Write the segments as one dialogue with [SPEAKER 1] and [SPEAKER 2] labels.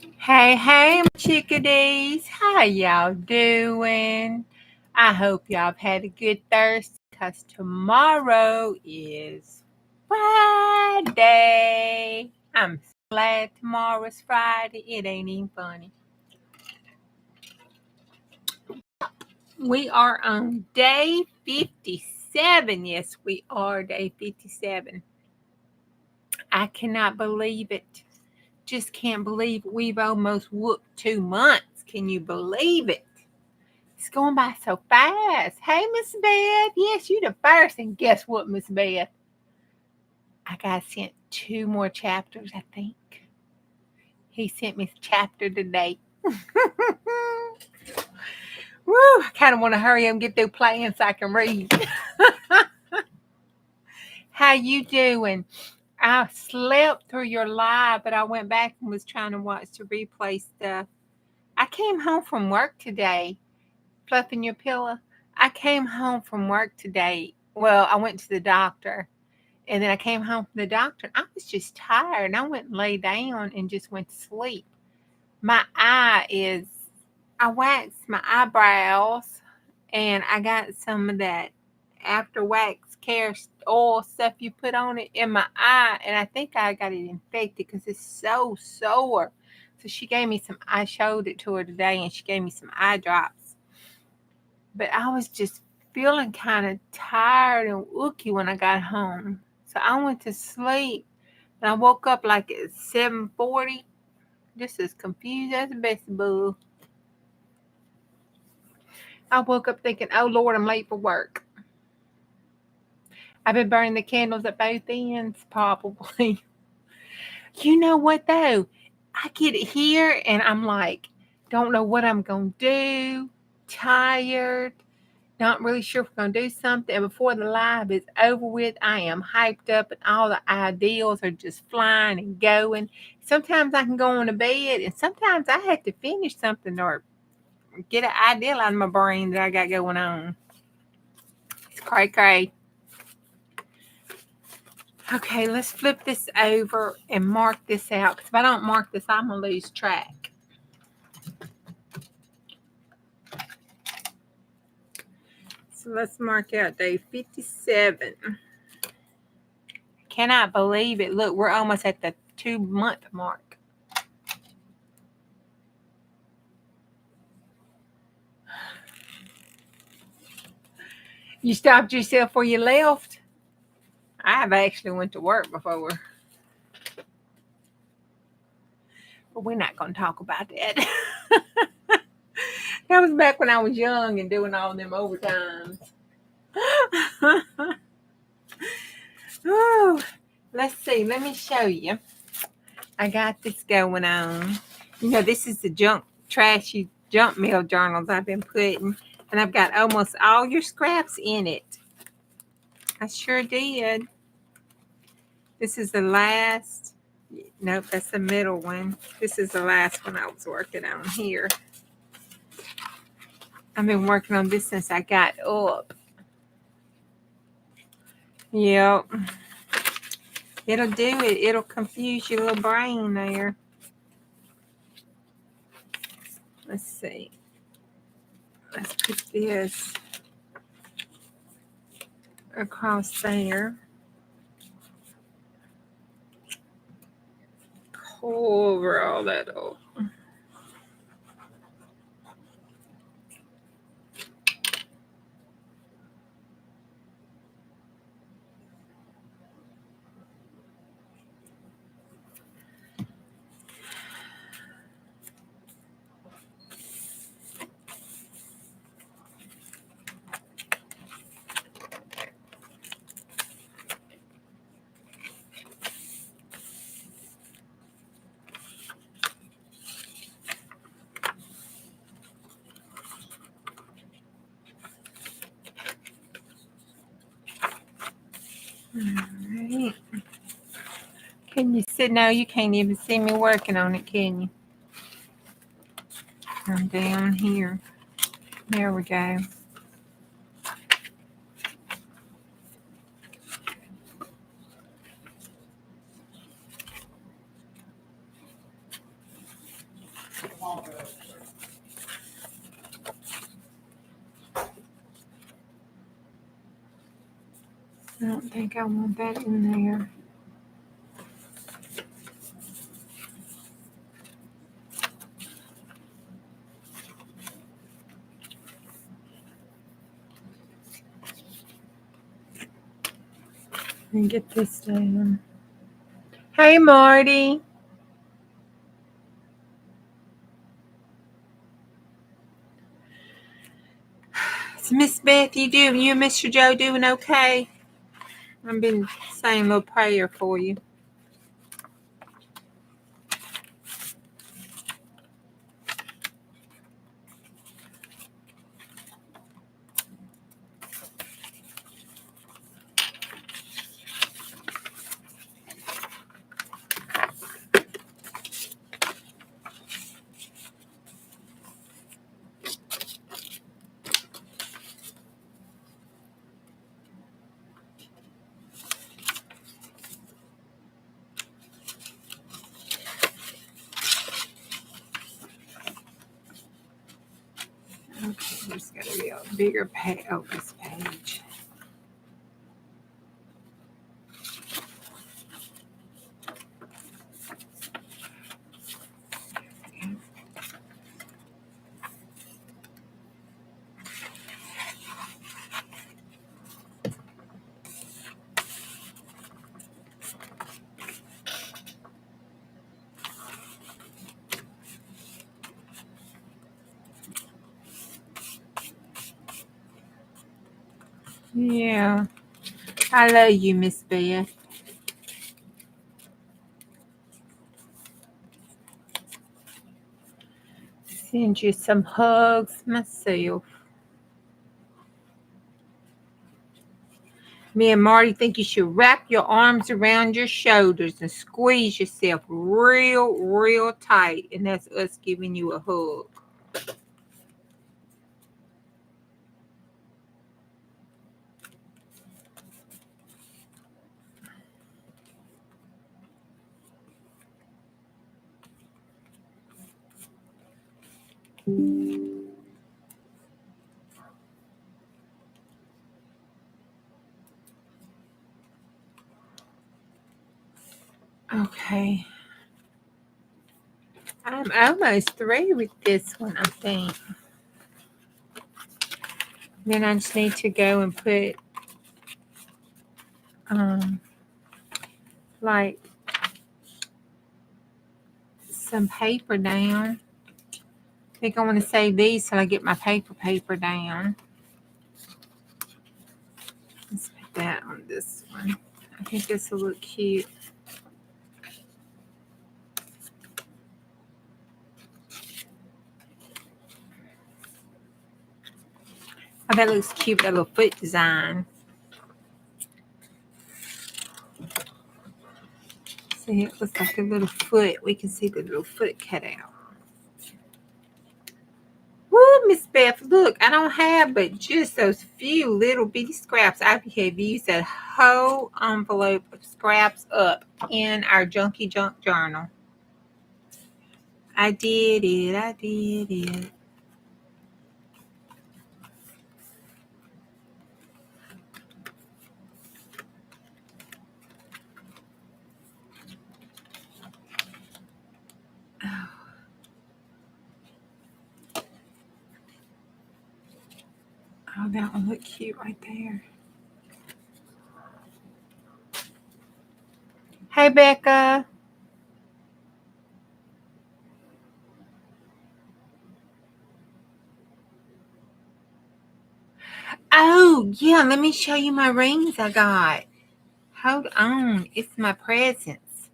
[SPEAKER 1] Hey, hey, my chickadees. How y'all doing? I hope y'all have had a good Thursday because tomorrow is Friday. I'm so glad tomorrow's Friday. It ain't even funny. We are on day 57. Yes, we are day 57. I cannot believe it. Just can't believe we've almost whooped 2 months. Can you believe it? It's going by so fast. Hey, Miss Beth. Yes, you the first. And guess what, Miss Beth? I got sent 2 more chapters, I think. He sent me a chapter today. Woo! I kind of want to hurry up and get through playing so I can read. How you doing? I slept through your live, but I went back and was trying to watch the replay stuff. I came home from work today. Fluffing your pillow. I came home from work today. Well, I went to the doctor, and then I came home from the doctor. I was just tired, and I went and lay down and just went to sleep. My I waxed my eyebrows, and I got some of that after wax care oil stuff you put on it in my eye, and I think I got it infected because it's so sore. So she gave me some. I showed it to her today, and she gave me some eye drops. But I was just feeling kind of tired and ooky when I got home. So I went to sleep and I woke up like at 7:40. Just as confused as a vegetable. I woke up thinking, oh Lord, I'm late for work. I've been burning the candles at both ends, probably. You know what though? I get here and I'm like, don't know what I'm going to do, tired. Not really sure if we're going to do something. And before the live is over with, I am hyped up and all the ideals are just flying and going. Sometimes I can go on to bed and sometimes I have to finish something or get an idea out of my brain that I got going on. It's cray cray. Okay, let's flip this over and mark this out because if I don't mark this, I'm going to lose track. So let's mark out day 57. Cannot believe it. Look, we're almost at the 2-month mark. You stopped yourself before you left? I've actually went to work before. But we're not going to talk about that. That was back when I was young and doing all them overtimes. Oh, let's see. Let me show you. I got this going on. You know, this is the trashy junk mail journals I've been putting. And I've got almost all your scraps in it. I sure did. This is the last. Nope, that's the middle one. This is the last one I was working on here. I've been working on this since I got up. Yep. It'll do it. It'll confuse your little brain there. Let's see. Let's put this across there. Cover all that up. Alright. Can you see? No, you can't even see me working on it, can you? I'm down here. There we go. I don't think I want that in there. Let me get this down. Hey, Marty. So Miss Beth, you and Mr. Joe doing okay? I've been saying a little prayer for you. Okay, there's got to be a bigger page. Oh, this page. Yeah. I love you, Miss Beth. Send you some hugs myself. Me and Marty think you should wrap your arms around your shoulders and squeeze yourself real, real tight. And that's us giving you a hug. Okay. I'm almost through with this one, I think. Then I just need to go and put like some paper down. I think I want to save these till I get my paper down. Let's put that on this one. I think this will look cute. Oh, that looks cute, that little foot design. See, it looks like a little foot. We can see the little foot cut out. Woo, Miss Beth, look, I don't have but just those few little bitty scraps. I have used that whole envelope of scraps up in our junky junk journal. I did it. Oh, that one looked cute right there. Hey, Becca. Oh, yeah, let me show you my rings I got. Hold on. It's my presents.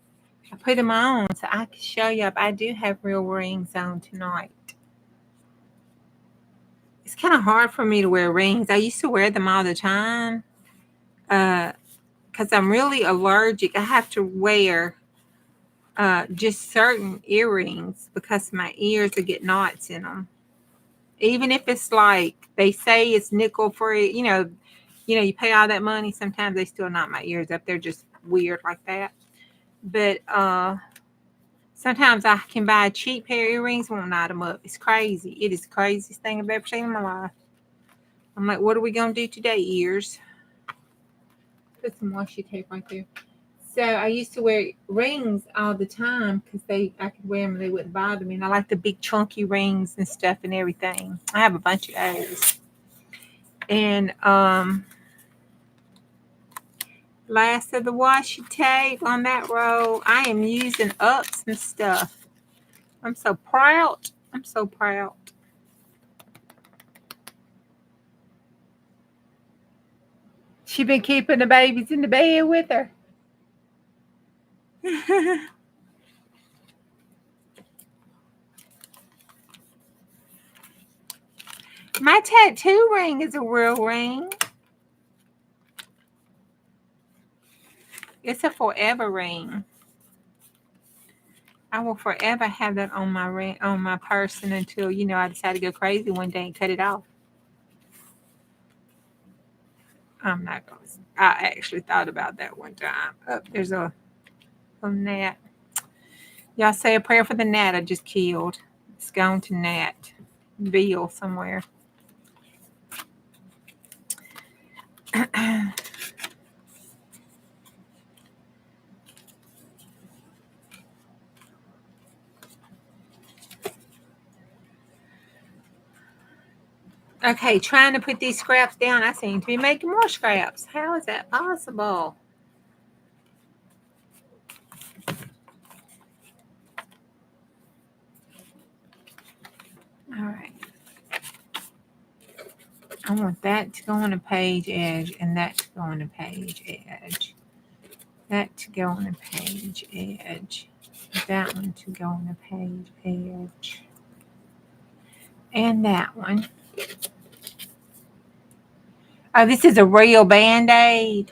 [SPEAKER 1] I put them on so I can show you. I do have real rings on tonight. It's kind of hard for me to wear rings. I used to wear them all the time because I'm really allergic. I have to wear just certain earrings because my ears will get knots in them. Even if it's like they say it's nickel free, you pay all that money. Sometimes they still knot my ears up. They're just weird like that. But Sometimes I can buy a cheap pair of earrings, won't knot them up. It's crazy. It is the craziest thing I've ever seen in my life. I'm like, what are we going to do today, ears? Put some washi tape right there. So I used to wear rings all the time because I could wear them and they wouldn't bother me. And I like the big chunky rings and stuff and everything. I have a bunch of those. And last of the washi tape on that roll. I am using up some stuff. I'm so proud. I'm so proud. She been keeping the babies in the bed with her. My tattoo ring is a real ring. It's a forever ring. I will forever have that on my ring, on my person until I decide to go crazy one day and cut it off. I'm not going. I actually thought about that one time. Oh, there's a gnat. Y'all say a prayer for the gnat I just killed. It's gone to Nat Bill somewhere. Okay, trying to put these scraps down. I seem to be making more scraps. How is that possible? All right. I want that to go on a page edge and that to go on a page edge. That to go on a page edge. That one to go on a page edge. And that one. Oh, this is a real Band-Aid.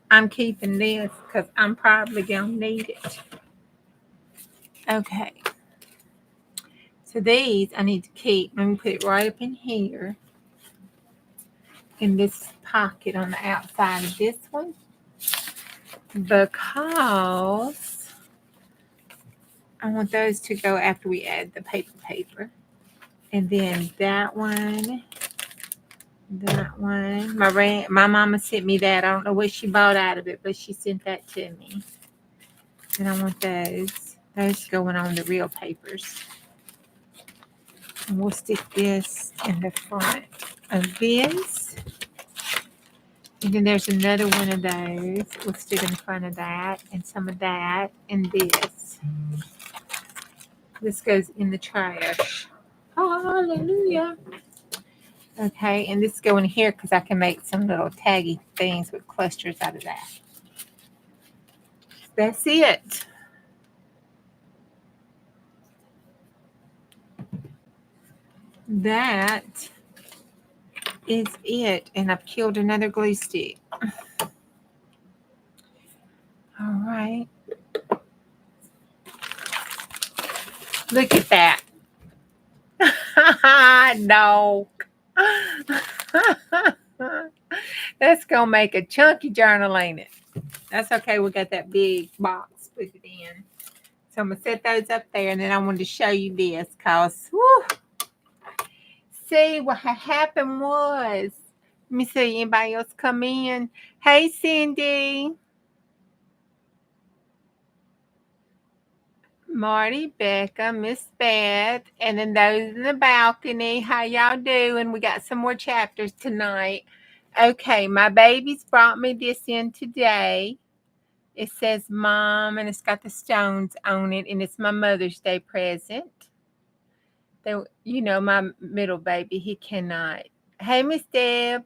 [SPEAKER 1] I'm keeping this because I'm probably going to need it. Okay. So these I need to keep. Let me put it right up in here. In this pocket on the outside of this one. Because I want those to go after we add the paper. And then that one. My mama sent me that. I don't know what she bought out of it, but she sent that to me. And I want those going on the real papers. And we'll stick this in the front of this. And then there's another one of those. We'll stick in front of that and some of that and this. This goes in the trash. Hallelujah. Okay, and this go in here because I can make some little taggy things with clusters out of that. That's it. That is it. And I've killed another glue stick. All right. Look at that. No. That's going to make a chunky journal, ain't it? That's okay. We got that big box. Put it in. So I'm going to set those up there. And then I wanted to show you this because, see, what happened was, let me see, anybody else come in? Hey, Cindy. Marty, Becca, Miss Beth, and then those in the balcony. How y'all doing? We got some more chapters tonight. Okay, my babies brought me this in today. It says Mom, and it's got the stones on it, and it's my Mother's Day present. My middle baby, he cannot. Hey, Miss Debbie,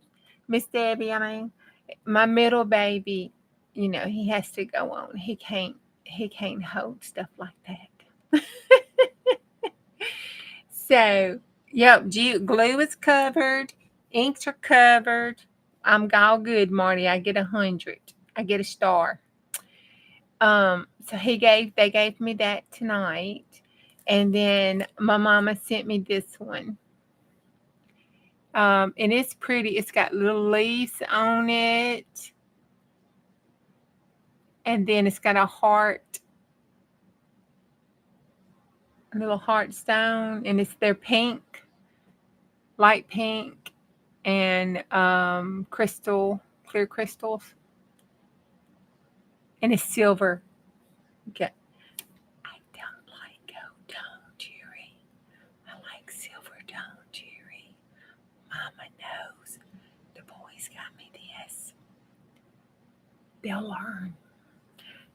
[SPEAKER 1] my middle baby, he has to go on. He can't hold stuff like that. So, yep, glue is covered, inks are covered. I'm all good, Marty. I get 100. I get a star. So they gave me that tonight. And then my mama sent me this one. And it's pretty. It's got little leaves on it. And then it's got a heart a little heart stone, and they're pink, light pink, and clear crystals, and it's silver. Okay. I don't like gold tone jewelry. I like silver tone jewelry. Mama knows. The boys got me this. They'll learn.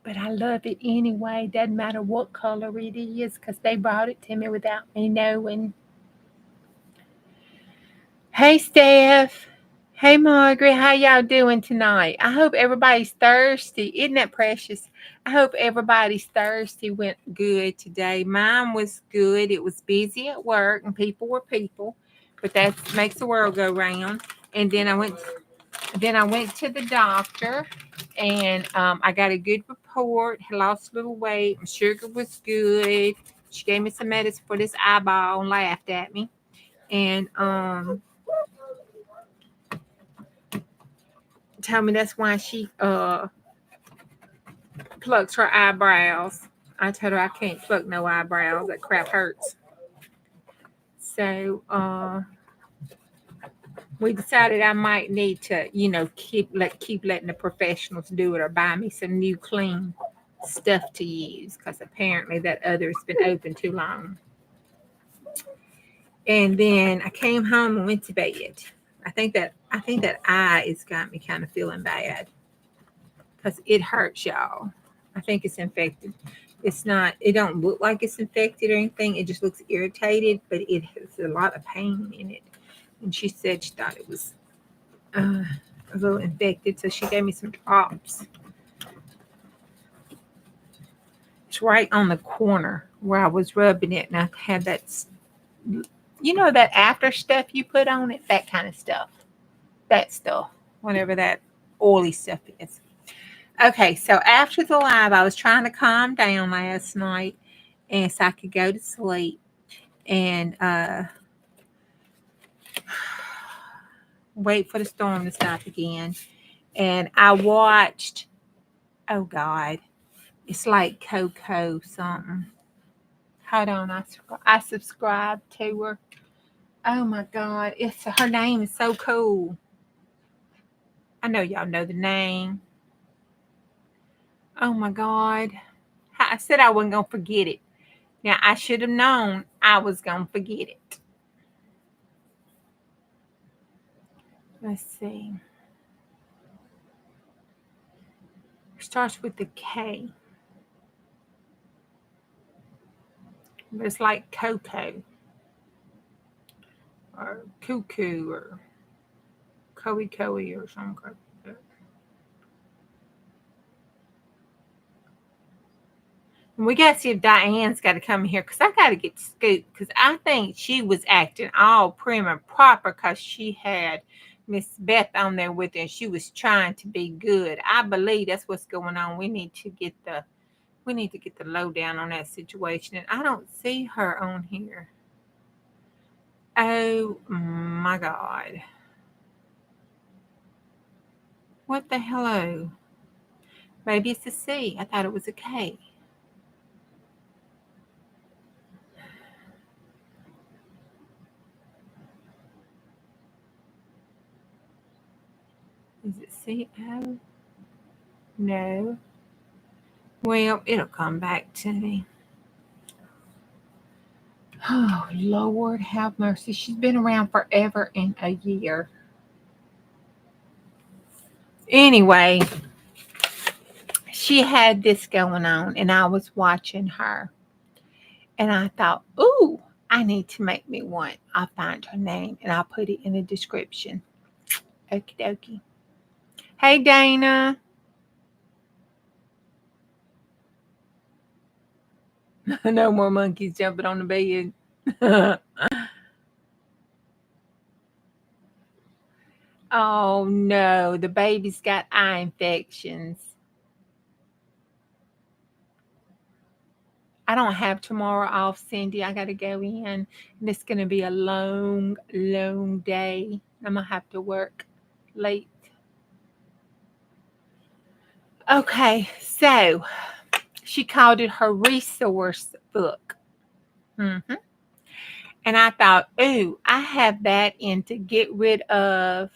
[SPEAKER 1] But I love it anyway. Doesn't matter what color it is, because they brought it to me without me knowing. Hey, Steph. Hey, Margaret. How y'all doing tonight? I hope everybody's thirsty. Isn't that precious? I hope everybody's thirsty went good today. Mine was good. It was busy at work, and people were people, but that makes the world go round. And then I went to the doctor, and I got a good report. I lost a little weight. My sugar was good. She gave me some medicine for this eyeball and laughed at me. And told me that's why she plucks her eyebrows. I told her I can't pluck no eyebrows. That crap hurts. So we decided I might need to, keep letting the professionals do it, or buy me some new clean stuff to use, because apparently that other's been open too long. And then I came home and went to bed. I think that eye has got me kind of feeling bad, because it hurts, y'all. I think it's infected. It's not. It don't look like it's infected or anything. It just looks irritated, but it has a lot of pain in it. And she said she thought it was a little infected, so she gave me some drops. It's right on the corner where I was rubbing it, and I had that, that after stuff you put on it, that kind of stuff. That stuff, whatever that oily stuff is. Okay, so after the live, I was trying to calm down last night, and so I could go to sleep. And wait for the storm to stop again. And I watched, oh God, it's like Coco something. Hold on, I subscribed to her. Oh my God, her name is so cool. I know y'all know the name. Oh my God. I said I wasn't going to forget it. Now, I should have known I was going to forget it. Let's see. It starts with the K. But it's like Coco. Or Cuckoo. Or Coey or something. And we got to see if Diane's got to come here, because I got to get Scoop, because I think she was acting all prim and proper because she had Miss Beth on there with her, and she was trying to be good. I believe that's what's going on. We need to get the lowdown on that situation, and I don't see her on here. Oh my God. What the hello? Maybe it's a C. I thought it was a K. Is it C-O? No. Well, it'll come back to me. Oh, Lord have mercy. She's been around forever and a year. Anyway, she had this going on, and I was watching her. And I thought, ooh, I need to make me one. I'll find her name, and I'll put it in the description. Okie dokie. Hey, Dana. No more monkeys jumping on the bed. Oh, no. The baby's got eye infections. I don't have tomorrow off, Cindy. I got to go in. And it's going to be a long, long day. I'm going to have to work late. Okay, so she called it her resource book. Mm-hmm. And I thought, ooh, I have that in to get rid of.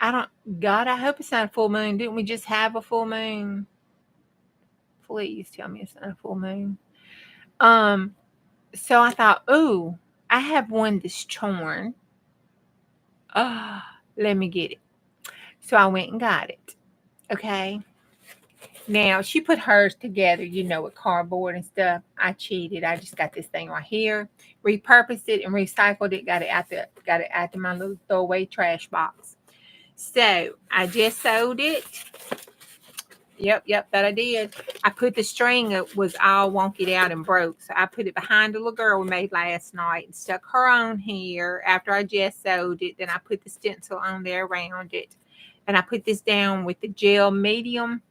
[SPEAKER 1] God, I hope it's not a full moon. Didn't we just have a full moon? Please tell me it's not a full moon. So I thought, ooh, I have one that's torn. Let me get it. So I went and got it. Okay. Now she put hers together, with cardboard and stuff. I cheated. I just got this thing right here, repurposed it and recycled it. Got it out to my little throwaway trash box. So I just sewed it. Yep, that I did. I put the string, it was all wonky out and broke. So I put it behind the little girl we made last night and stuck her on here after I just sewed it. Then I put the stencil on there around it. And I put this down with the gel medium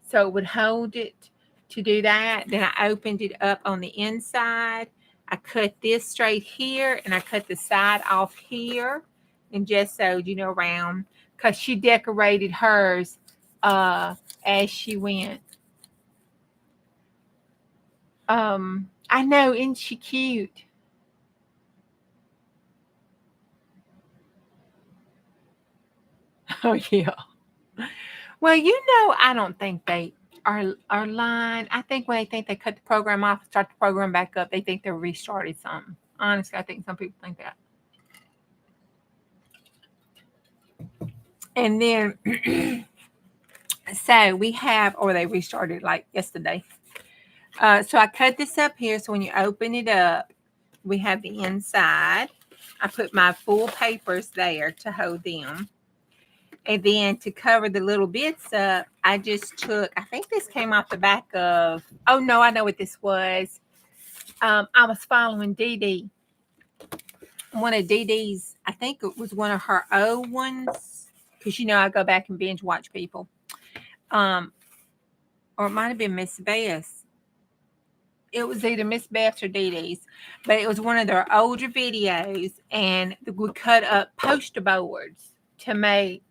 [SPEAKER 1] so it would hold it to do that. Then I opened it up on the inside. I cut this straight here and I cut the side off here and just sewed, around, because she decorated hers as she went. I know, isn't she cute? Oh yeah. Well, I don't think they are lying. I think when they think they cut the program off, start the program back up, they think they restarted something. Honestly, I think some people think that. And then, so we have, or they restarted like yesterday. So I cut this up here. So when you open it up, we have the inside. I put my full papers there to hold them. And then to cover the little bits up, I just took, I think this came off the back of, oh no, I know what this was. I was following Dee Dee. One of Dee Dee's, I think it was one of her old ones. Because I go back and binge watch people. Or it might have been Miss Bess. It was either Miss Bess or Dee Dee's. But it was one of their older videos. And we cut up poster boards to make,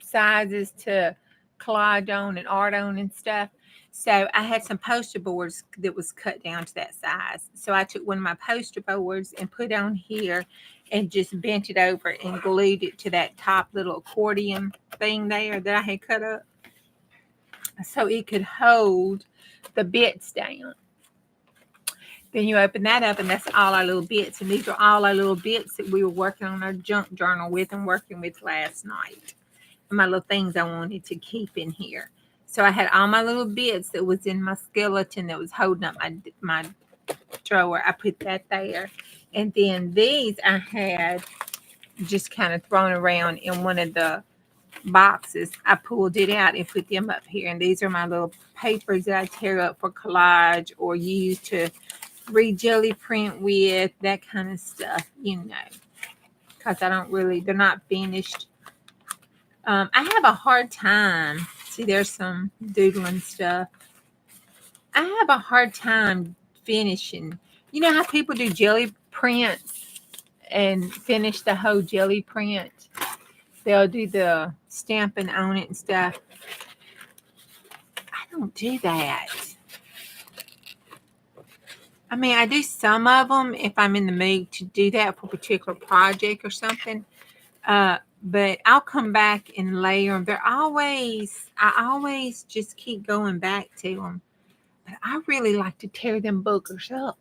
[SPEAKER 1] sizes to collage on and art on and stuff. So I had some poster boards that was cut down to that size. So I took one of my poster boards and put on here and just bent it over and glued it to that top little accordion thing there that I had cut up. So it could hold the bits down. Then you open that up and that's all our little bits. And these are all our little bits that we were working on our junk journal with and working with last night. My little things I wanted to keep in here. So I had all my little bits that was in my skeleton that was holding up my drawer. I put that there. And then these I had just kind of thrown around in one of the boxes. I pulled it out and put them up here. And these are my little papers that I tear up for collage or use to re-jelly print with, that kind of stuff, because I don't really, they're not finished. I have a hard time. See, there's some doodling stuff. I have a hard time finishing. You know how people do jelly prints and finish the whole jelly print? They'll do the stamping on it and stuff. I don't do that. I mean, I do some of them if I'm in the mood to do that for a particular project or something. But I'll come back and layer them. I always just keep going back to them. But I really like to tear them boogers up.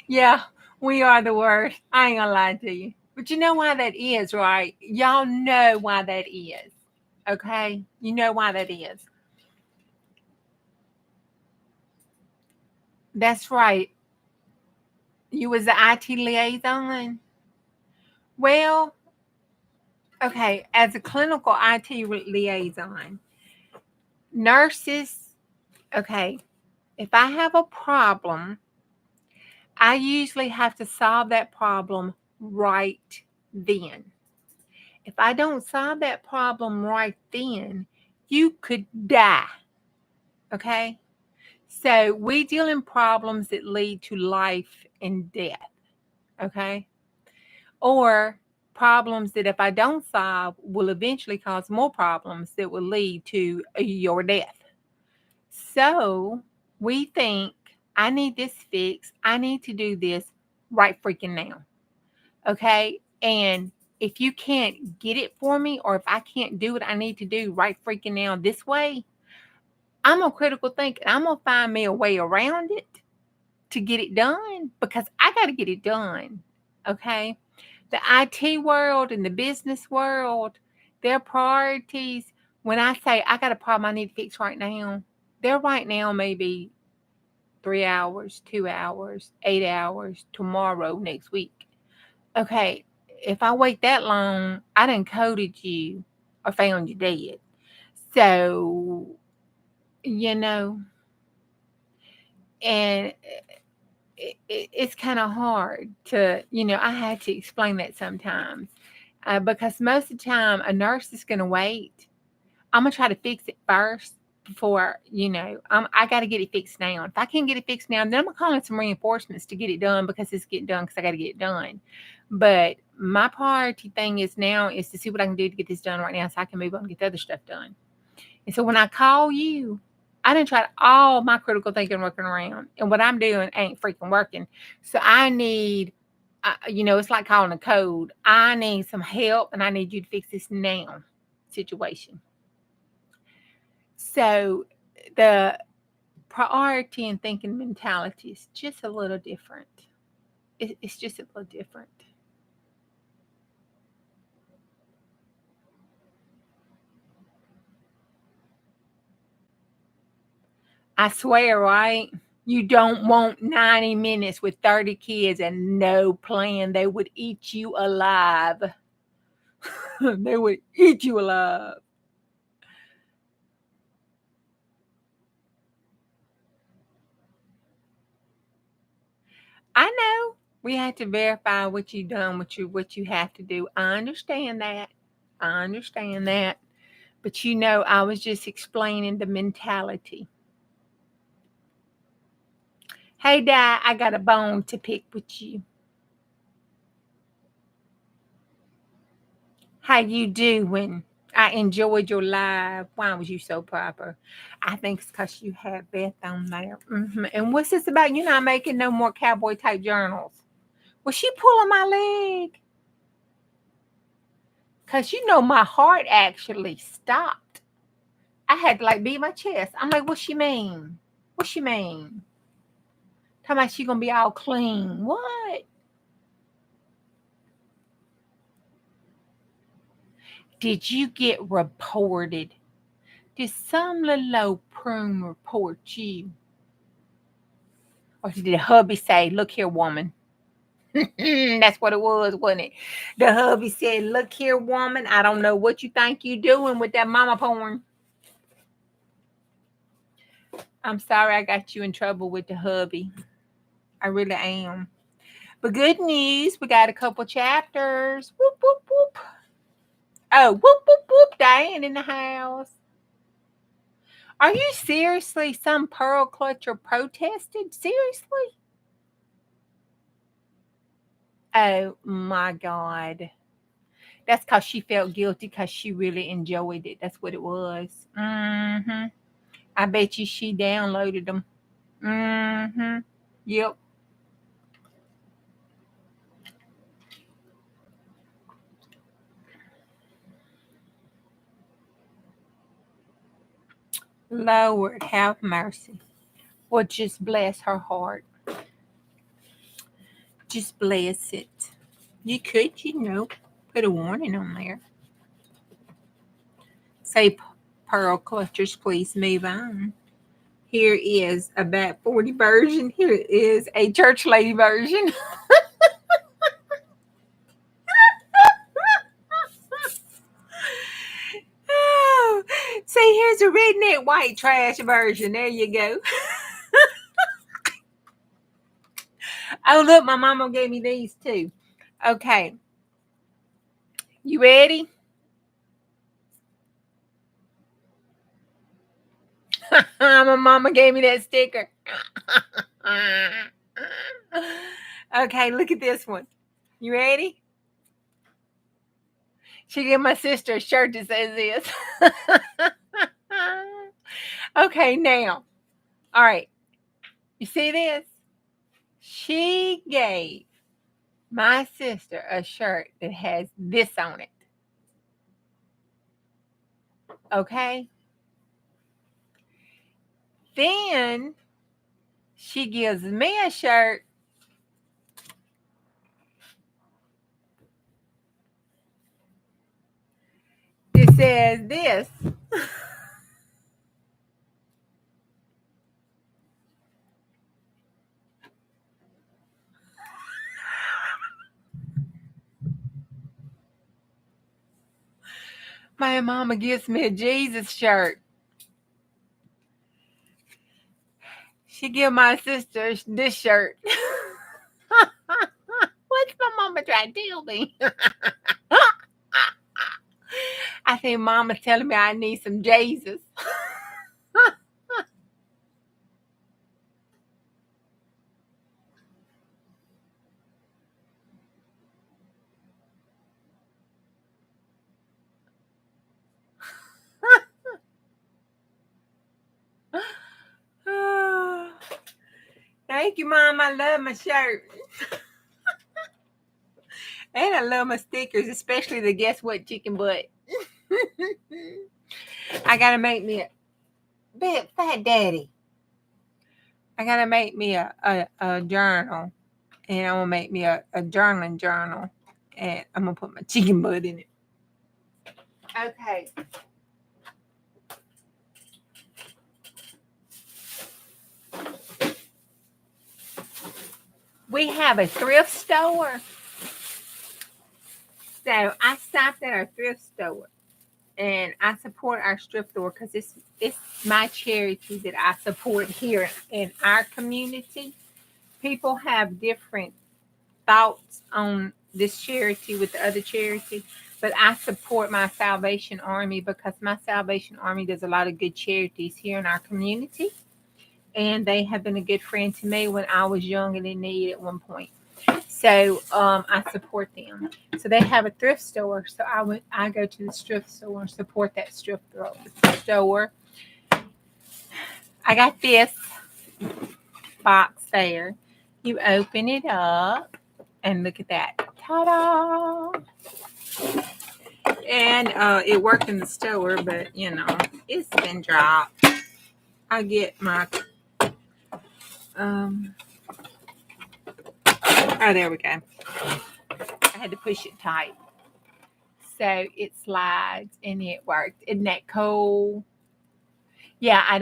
[SPEAKER 1] Yeah, we are the worst. I ain't gonna lie to you. But you know why that is, right? Y'all know why that is. Okay? You know why that is. That's right. You was the IT liaison. Well, okay, as a clinical IT liaison, nurses, okay, if I have a problem, I usually have to solve that problem right then. If I don't solve that problem right then, you could die. Okay? So we deal in problems that lead to life and death, okay? Or problems that if I don't solve will eventually cause more problems that will lead to your death. So we think, I need this fixed. I need to do this right freaking now. Okay. And if you can't get it for me, or if I can't do what I need to do right freaking now this way, I'm a critical thinker. I'm going to find me a way around it to get it done because I got to get it done. Okay. The IT world and the business world, their priorities, when I say I got a problem I need to fix right now, they're right now maybe 3 hours, 2 hours, 8 hours, tomorrow, next week. Okay, if I wait that long, I done coded you or found you dead. So, you know, and it's kind of hard to, I had to explain that sometimes because most of the time a nurse is going to wait. I'm going to try to fix it first before, I got to get it fixed now. If I can't get it fixed now, then I'm going to call in some reinforcements to get it done because it's getting done because I got to get it done. But my priority thing is now is to see what I can do to get this done right now so I can move on and get the other stuff done. And so when I call you, I didn't try all my critical thinking working around, and what I'm doing ain't freaking working. So I need, it's like calling a code. I need some help, and I need you to fix this now situation. So the priority and thinking mentality is just a little different. It's just a little different. I swear, right? You don't want 90 minutes with 30 kids and no plan. They would eat you alive. They would eat you alive. I know we had to verify what you done, what you have to do. I understand that. I understand that. But I was just explaining the mentality. Hey, Di, I got a bone to pick with you. How you doing? I enjoyed your live. Why was you so proper? I think it's because you had Beth on there. And what's this about you not making no more cowboy type journals? Was she pulling my leg? Because my heart actually stopped. I had to beat my chest. I'm like, what she mean? What she mean? Talking about she gonna be all clean. What? Did you get reported? Did some little old prune report you? Or did the hubby say, look here, woman? That's what it was, wasn't it? The hubby said, look here, woman, I don't know what you think you doing with that mama porn. I'm sorry I got you in trouble with the hubby. I really am. But good news, we got a couple chapters. Whoop, whoop, whoop. Oh, whoop, whoop, whoop. Diane in the house. Are you seriously some pearl clutcher protested? Seriously? Oh my God. That's because she felt guilty because she really enjoyed it. That's what it was. I bet you she downloaded them. Yep. Lord, have mercy. Well, just bless her heart. Just bless it. You could, put a warning on there. Say, pearl clutchers, please move on. Here is a Bat 40 version. Here is a church lady version. Oh, see, here's a redneck white trash version. There you go. Oh, look, my mama gave me these too. Okay. You ready? My mama gave me that sticker. Okay, look at this one. You ready? She gave my sister a shirt that says this. Okay, now. All right. You see this? She gave my sister a shirt that has this on it. Okay? Then she gives me a shirt that says this. My mama gives me a Jesus shirt. She give my sister this shirt. What's my mama trying to tell me? I think mama's telling me I need some Jesus. Thank you, Mom. I love my shirt. And I love my stickers, especially the guess what chicken butt. I gotta make me a big fat daddy. I gotta make me a journal. And I'm gonna make me a journaling journal. And I'm gonna put my chicken butt in it. Okay. We have a thrift store. So I stopped at our thrift store, and I support our thrift store because it's my charity that I support here in our community. People have different thoughts on this charity with the other charity, but I support my Salvation Army because my Salvation Army does a lot of good charities here in our community, and they have been a good friend to me when I was young and in need at one point. So I support them. So they have a thrift store. So I go to the thrift store and support that thrift store. I got this box there. You open it up and look at that. Ta-da! And it worked in the store, but it's been dropped. I get my oh, there we go. I had to push it tight. So it slides and it worked. Isn't that cool? Yeah, I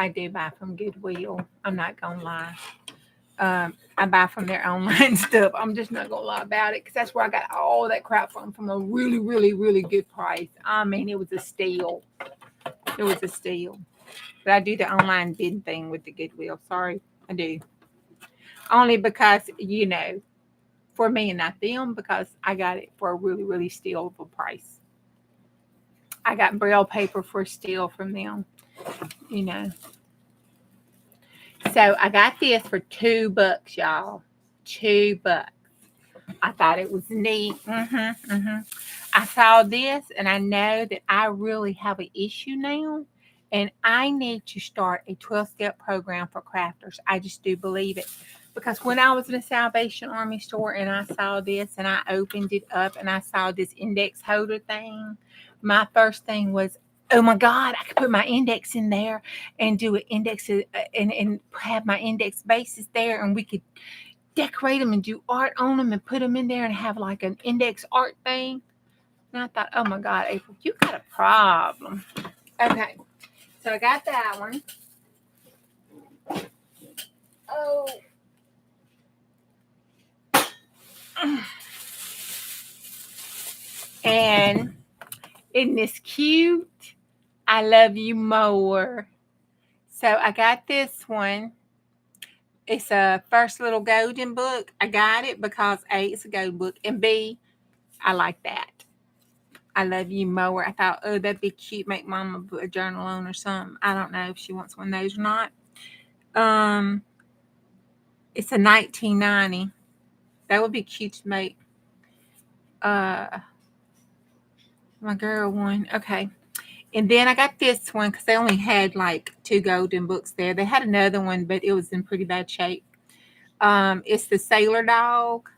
[SPEAKER 1] do buy from Goodwill. I'm not gonna lie. I buy from their online stuff. I'm just not gonna lie about it because that's where I got all that crap from a really, really, really good price. I mean, it was a steal. It was a steal. But I do the online bid thing with the Goodwill. Sorry, I do. Only because for me and not them, because I got it for a really, really stealable price. I got braille paper for a steal from them. So I got this for $2, y'all. $2. I thought it was neat. I saw this and I know that I really have an issue now. And I need to start a 12-step program for crafters. I just do believe it. Because when I was in a Salvation Army store and I saw this and I opened it up and I saw this index holder thing, my first thing was, oh my God, I could put my index in there and do an index and have my index bases there and we could decorate them and do art on them and put them in there and have like an index art thing. And I thought, oh my God, April, you got a problem. Okay, so I got that one. Oh. And isn't this cute? I love you more. So I got this one. It's a first little golden book. I got it because A, it's a gold book, and B, I like that. I love you mower. I thought, oh, that'd be cute. Make Mama put a journal on or something. I don't know if she wants one of those or not. It's a 1990. That would be cute to make my girl one. Okay. And then I got this one because they only had like 2 golden books there. They had another one, but it was in pretty bad shape. It's the Sailor Dog.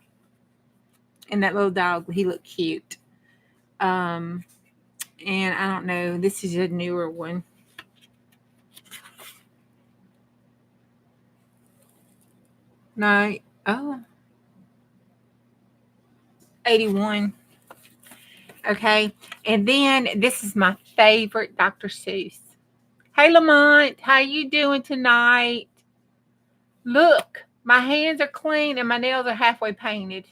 [SPEAKER 1] And that little dog, he looked cute. And I don't know. This is a newer one. No. Oh. 81. Okay. And then this is my favorite Dr. Seuss. Hey, Lamont. How you doing tonight? Look, my hands are clean and my nails are halfway painted.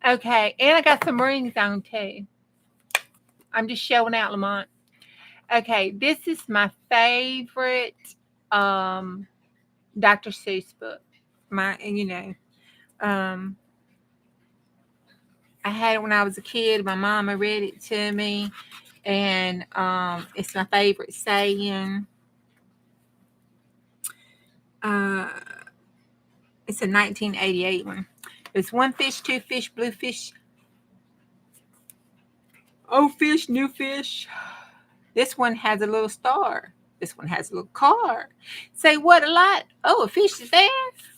[SPEAKER 1] Okay. And I got some rings on too. I'm just showing out, Lamont. Okay. This is my favorite Dr. Seuss book. I had it when I was a kid. My mama read it to me, and it's my favorite saying. It's a 1988 one. It's one fish, two fish, blue fish, old fish, new fish. This one has a little star. This one has a little car. Say what a lot. Oh, a fish is there.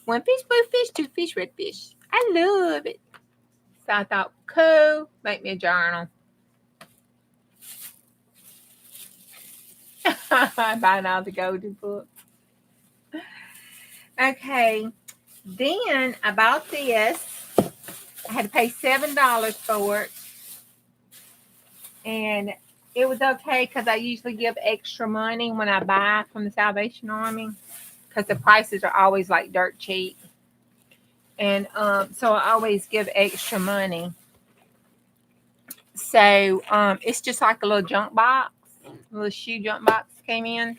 [SPEAKER 1] One fish, blue fish, two fish, red fish. I love it. So I thought, cool, make me a journal. Buying all the golden books. Okay. Then I bought this. I had to pay $7 for it. And it was okay because I usually give extra money when I buy from the Salvation Army because the prices are always like dirt cheap. And so I always give extra money. So it's just like a little junk box, a little shoe junk box came in.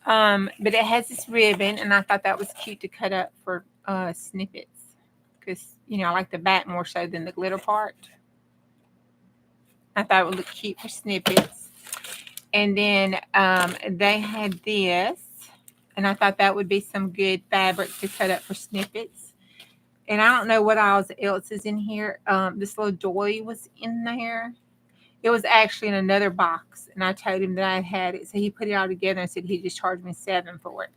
[SPEAKER 1] But it has this ribbon, and I thought that was cute to cut up for snippets because, I like the back more so than the glitter part. I thought it would look cute for snippets. And then they had this, and I thought that would be some good fabric to cut up for snippets. And I don't know what else is in here. This little doily was in there. It was actually in another box, and I told him that I had it. So he put it all together and said he just charged me $7 for it.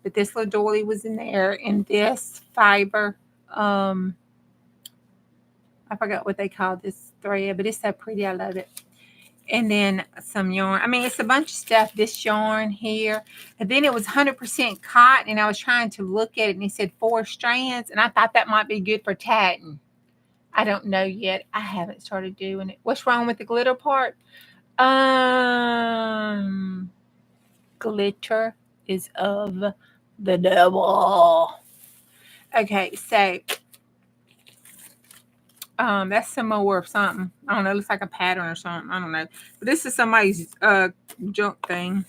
[SPEAKER 1] But this little doily was in there, and this fiber, I forgot what they call this thread, but it's so pretty. I love it. And then some yarn. I mean, it's a bunch of stuff. This yarn here. And then it was 100% cotton, and I was trying to look at it, and it said 4 strands, and I thought that might be good for tatting. I don't know yet. I haven't started doing it. What's wrong with the glitter part? Glitter is of the devil. Okay, so that's some more of something. I don't know. It looks like a pattern or something. I don't know. But this is somebody's junk thing.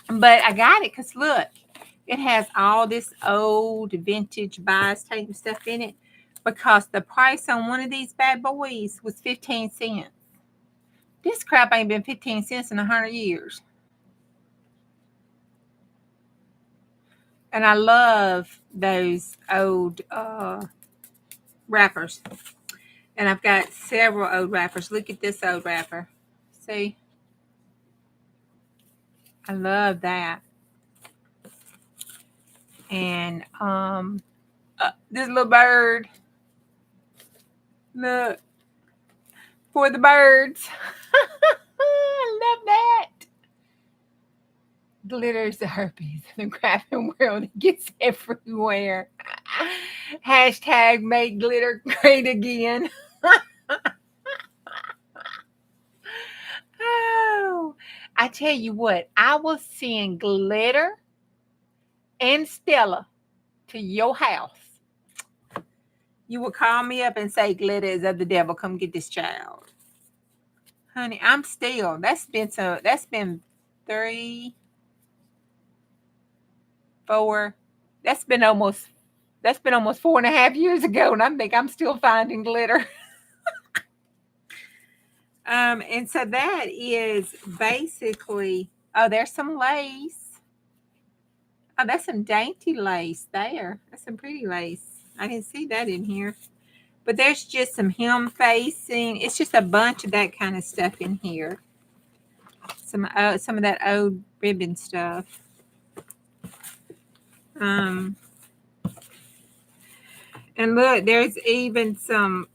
[SPEAKER 1] But I got it because look, it has all this old vintage bias tape stuff in it because the price on one of these bad boys was 15 cents. This crap ain't been 15 cents in 100 years. And I love those old wrappers. And I've got several old wrappers. Look at this old wrapper. See? I love that. And this little bird. Look. For the birds. I love that. Glitter is the herpes in the crafting world. It gets everywhere. Hashtag make glitter great again. Oh, I tell you what, I will send glitter and Stella to your house. You will call me up and say glitter is of the devil. Come get this child. Honey, I'm still. That's been 3, 4. That's been almost 4.5 years ago, and I think I'm still finding glitter. And so that is basically, oh, there's some lace. Oh, that's some dainty lace there. That's some pretty lace. I didn't see that in here. But there's just some hem facing. It's just a bunch of that kind of stuff in here. Some of that old ribbon stuff. And look, there's even some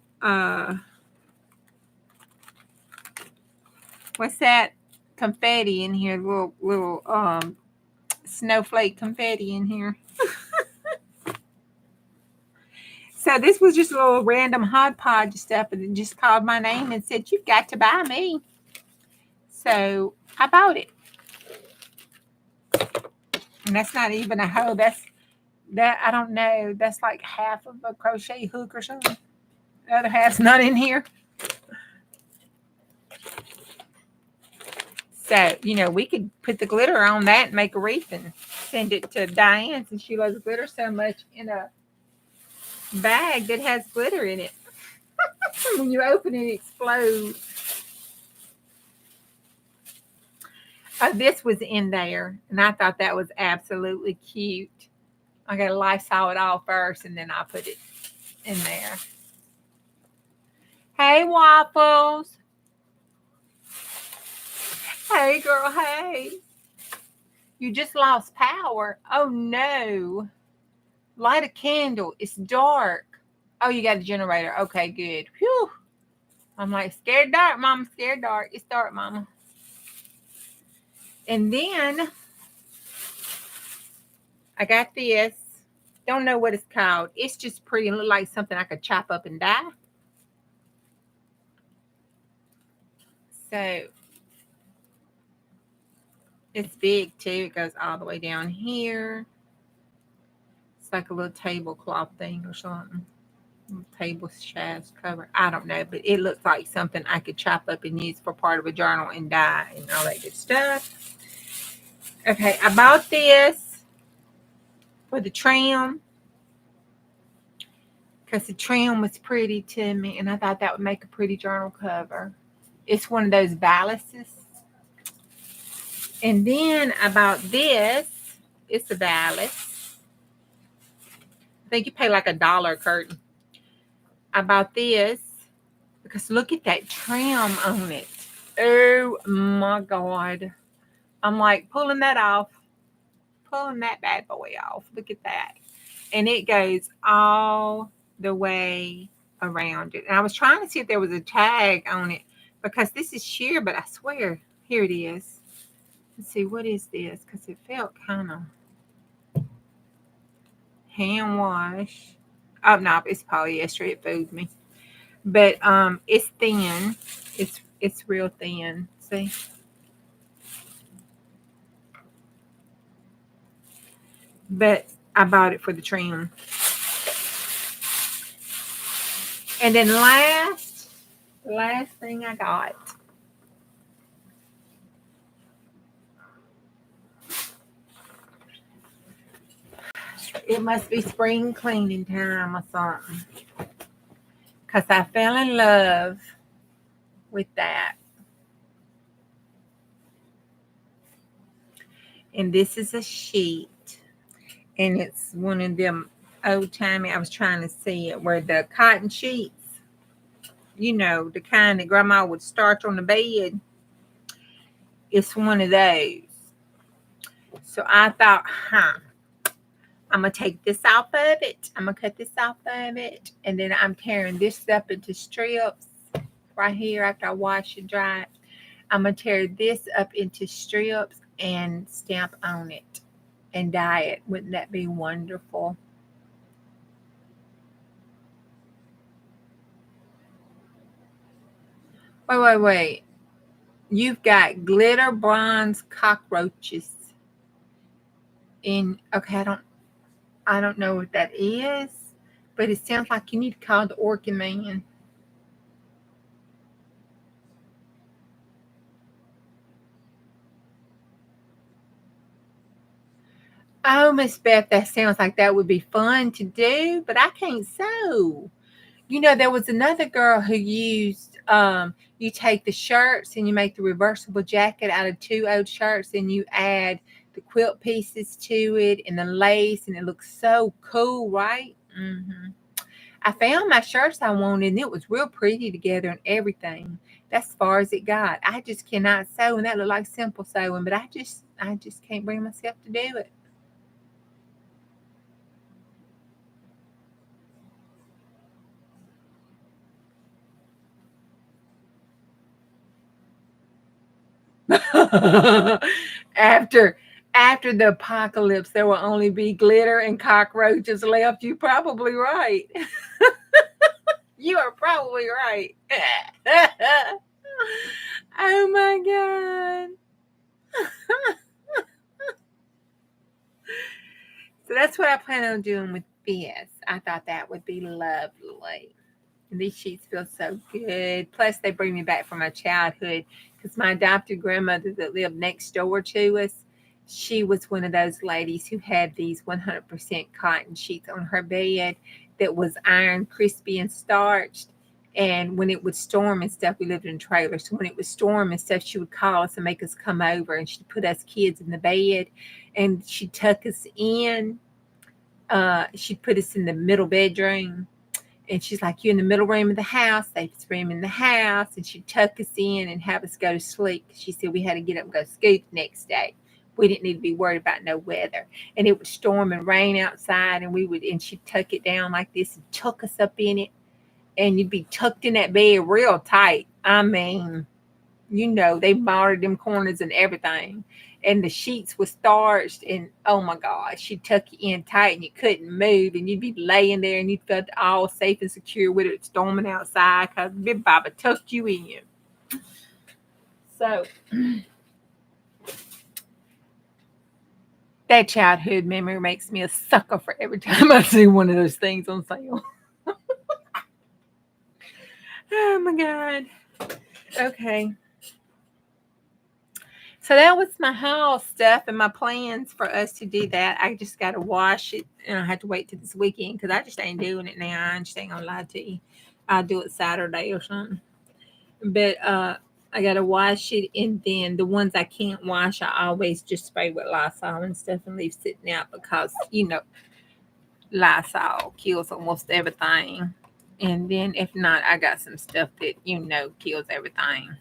[SPEAKER 1] what's that? Confetti in here, little snowflake confetti in here. So this was just a little random hodgepodge stuff, and it just called my name and said, "You've got to buy me." So I bought it. And that's not even a hoe. That I don't know. That's like half of a crochet hook or something. The other half's not in here. So, we could put the glitter on that and make a wreath and send it to Diane, since she loves glitter so much, in a bag that has glitter in it. When you open it, it explodes. This was in there, and I thought that was absolutely cute. I got to Lysol it all first, and then I put it in there. Hey, Waffles. Hey, girl, hey. You just lost power. Oh, no. Light a candle. It's dark. Oh, you got a generator. Okay, good. Whew. I'm like, scared dark, Mama. Scared dark. It's dark, Mama. And then I got this. Don't know what it's called. It's just pretty. It look like something I could chop up and dye. So it's big too. It goes all the way down here. It's like a little tablecloth thing or something. Table shafts cover. I don't know, but it looks like something I could chop up and use for part of a journal and dye and all that good stuff. Okay, I bought this for the trim because the trim was pretty to me, and I thought that would make a pretty journal cover. It's one of those ballasts. And then I bought this. It's a ballast. I think you pay like $1 a curtain. I bought this because look at that trim on it. Oh my God. I'm like pulling that off. Pulling that bad boy off. Look at that. And it goes all the way around it. And I was trying to see if there was a tag on it because this is sheer, but I swear, here it is. Let's see, what is this? Because it felt kind of hand wash. Oh no, it's polyester. It fooled me. But it's thin. It's real thin. See? But I bought it for the trim. And then last thing I got. It must be spring cleaning time or something. Because I fell in love with that. And this is a sheet. And it's one of them old-timey. I was trying to see it where the cotton sheets, the kind that Grandma would starch on the bed. It's one of those. So I thought, I'm going to take this off of it. I'm going to cut this off of it. And then I'm tearing this up into strips right here after I wash and dry it. I'm going to tear this up into strips and stamp on it and dye it. Wouldn't that be wonderful? Wait. You've got glitter bronze cockroaches in, okay, I don't know what that is, but it sounds like you need to call the Orchid Man. Oh, Miss Beth, that sounds like that would be fun to do, but I can't sew. You know, there was another girl who used you take the shirts and you make the reversible jacket out of two old shirts and you add the quilt pieces to it and the lace and it looks so cool, right? I found my shirts I wanted and it was real pretty together and everything. That's as far as it got. I just cannot sew and that looked like simple sewing, but I just can't bring myself to do it. after after the apocalypse there will only be glitter and cockroaches left. You probably right. You are probably right. Oh my god. So that's what I plan on doing with this. I thought that would be lovely. And these sheets feel so good. Plus, they bring me back from my childhood because my adopted grandmother that lived next door to us, she was one of those ladies who had these 100% cotton sheets on her bed that was iron, crispy, and starched. And when it would storm and stuff, we lived in trailers. So when it would storm and stuff, she would call us and make us come over and she'd put us kids in the bed and she'd tuck us in. She'd put us in the middle bedroom and she's like, "You in the middle room of the house, safest room in the house." And she'd tuck us in and have us go to sleep. She said we had to get up and go scoot the next day. We didn't need to be worried about no weather. And it would storm and rain outside, and she'd tuck it down like this and tuck us up in it. And you'd be tucked in that bed real tight. I mean, they modded them corners and everything. And the sheets were starched, and oh my God, she'd tuck you in tight and you couldn't move, and you'd be laying there and you felt all safe and secure with it storming outside because Big Baba tucked you in. So that childhood memory makes me a sucker for every time I see one of those things on sale. Oh my God. Okay. So that was my house stuff and my plans for us to do that. I just got to wash it and I have to wait till this weekend because I just ain't doing it now. I just ain't gonna lie to you. I'll do it Saturday or something. But I got to wash it and then the ones I can't wash, I always just spray with Lysol and stuff and leave sitting out because, Lysol kills almost everything. And then if not, I got some stuff that, kills everything.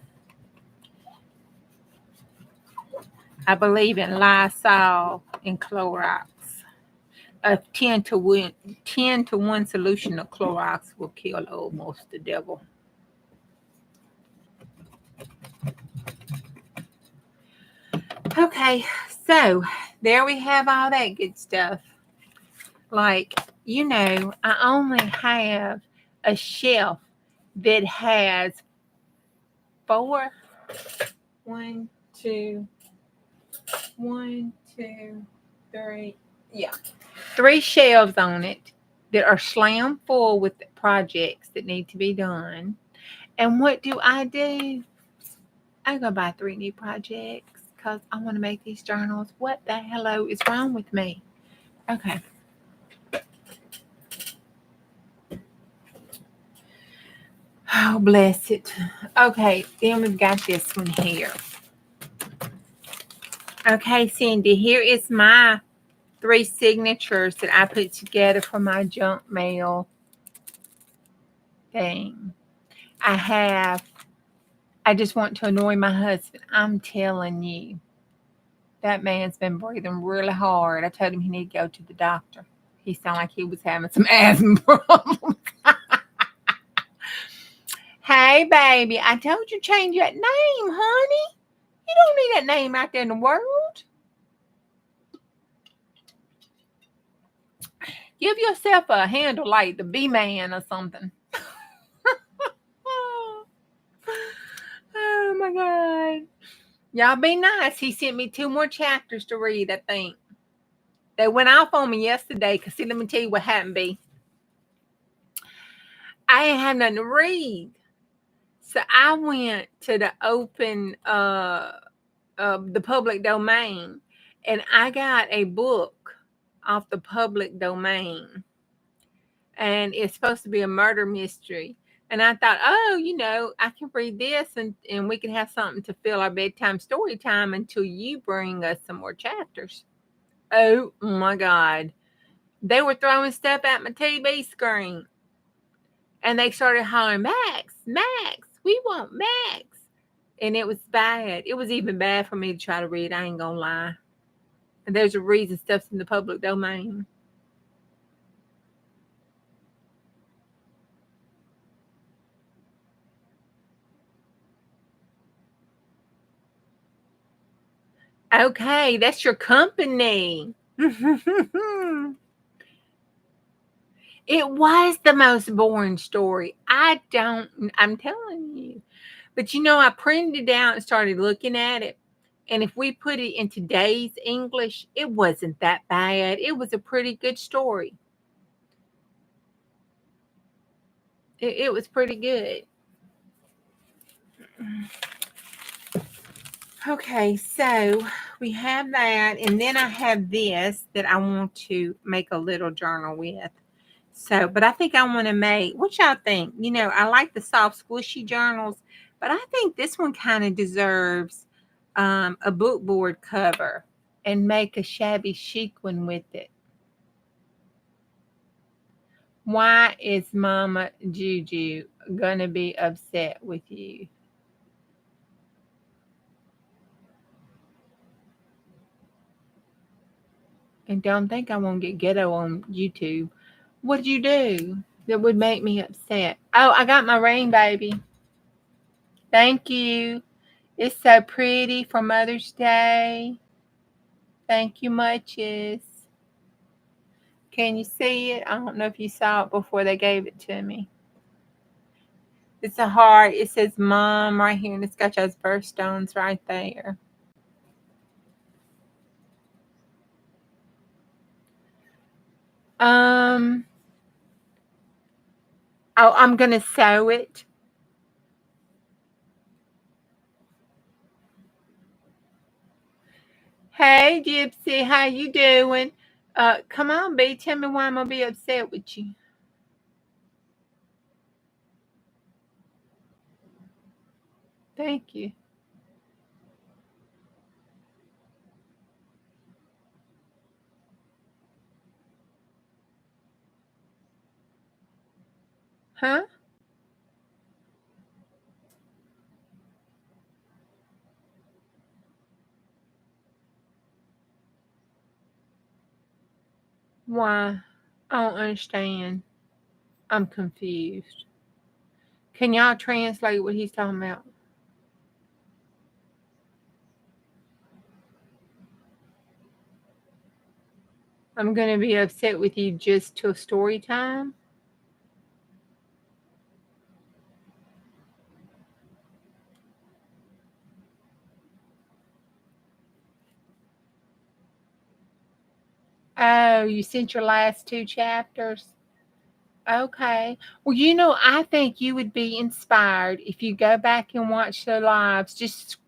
[SPEAKER 1] I believe in Lysol and Clorox. A 10 to 1 solution of Clorox will kill almost the devil. Okay, so there we have all that good stuff. Like, I only have a shelf that has four, one, two, one, two, three, yeah, 3 shelves on it that are slam full with projects that need to be done. And what do? I go buy 3 new projects because I want to make these journals. What the hello is wrong with me? Okay. Oh, bless it. Okay, then we've got this one here. Okay, Cindy, here is my 3 signatures that I put together for my junk mail thing. I just want to annoy my husband. I'm telling you, that man's been breathing really hard. I told him he needed to go to the doctor. He sounded like he was having some asthma problems. Hey, baby, I told you change that name, honey. You don't need that name out there in the world. Give yourself a handle like the B-Man or something. Oh my God. Y'all be nice. He sent me 2 more chapters to read, I think. They went off on me yesterday because, see, let me tell you what happened, B. I ain't have nothing to read. So I went to the open, the public domain, and I got a book off the public domain. and it's supposed to be a murder mystery. And I thought, oh, I can read this and we can have something to fill our bedtime story time until you bring us some more chapters. Oh my God. They were throwing stuff at my TV screen. And they started hollering, Max, Max, we want Max. And it was bad. It was even bad for me to try to read. I ain't gonna lie. And there's a reason stuff's in the public domain. Okay, that's your company. It was the most boring story. I'm telling you. But I printed it out and started looking at it. And if we put it in today's English, it wasn't that bad. It was a pretty good story. It was pretty good. Okay, so we have that. And then I have this that I want to make a little journal with. So, but I think I want to make, what y'all think? I like the soft, squishy journals, but I think this one kind of deserves a book board cover and make a shabby chic one with it. Why is Mama Juju gonna be upset with you? And don't think I won't get ghetto on YouTube. What'd you do that would make me upset? Oh, I got my ring, baby. Thank you. It's so pretty for Mother's Day. Thank you muches. Can you see it? I don't know if you saw it before they gave it to me. It's a heart. It says Mom right here, and it's got those birthstones right there. Oh, I'm gonna sew it. Hey, Gypsy, how you doing? Come on, B. Tell me why I'm gonna be upset with you. Thank you. Huh? Why? I don't understand. I'm confused. Can y'all translate what he's talking about? I'm gonna be upset with you just till story time. Oh, you sent your last two chapters? Okay. Well, I think you would be inspired if you go back and watch the lives. Just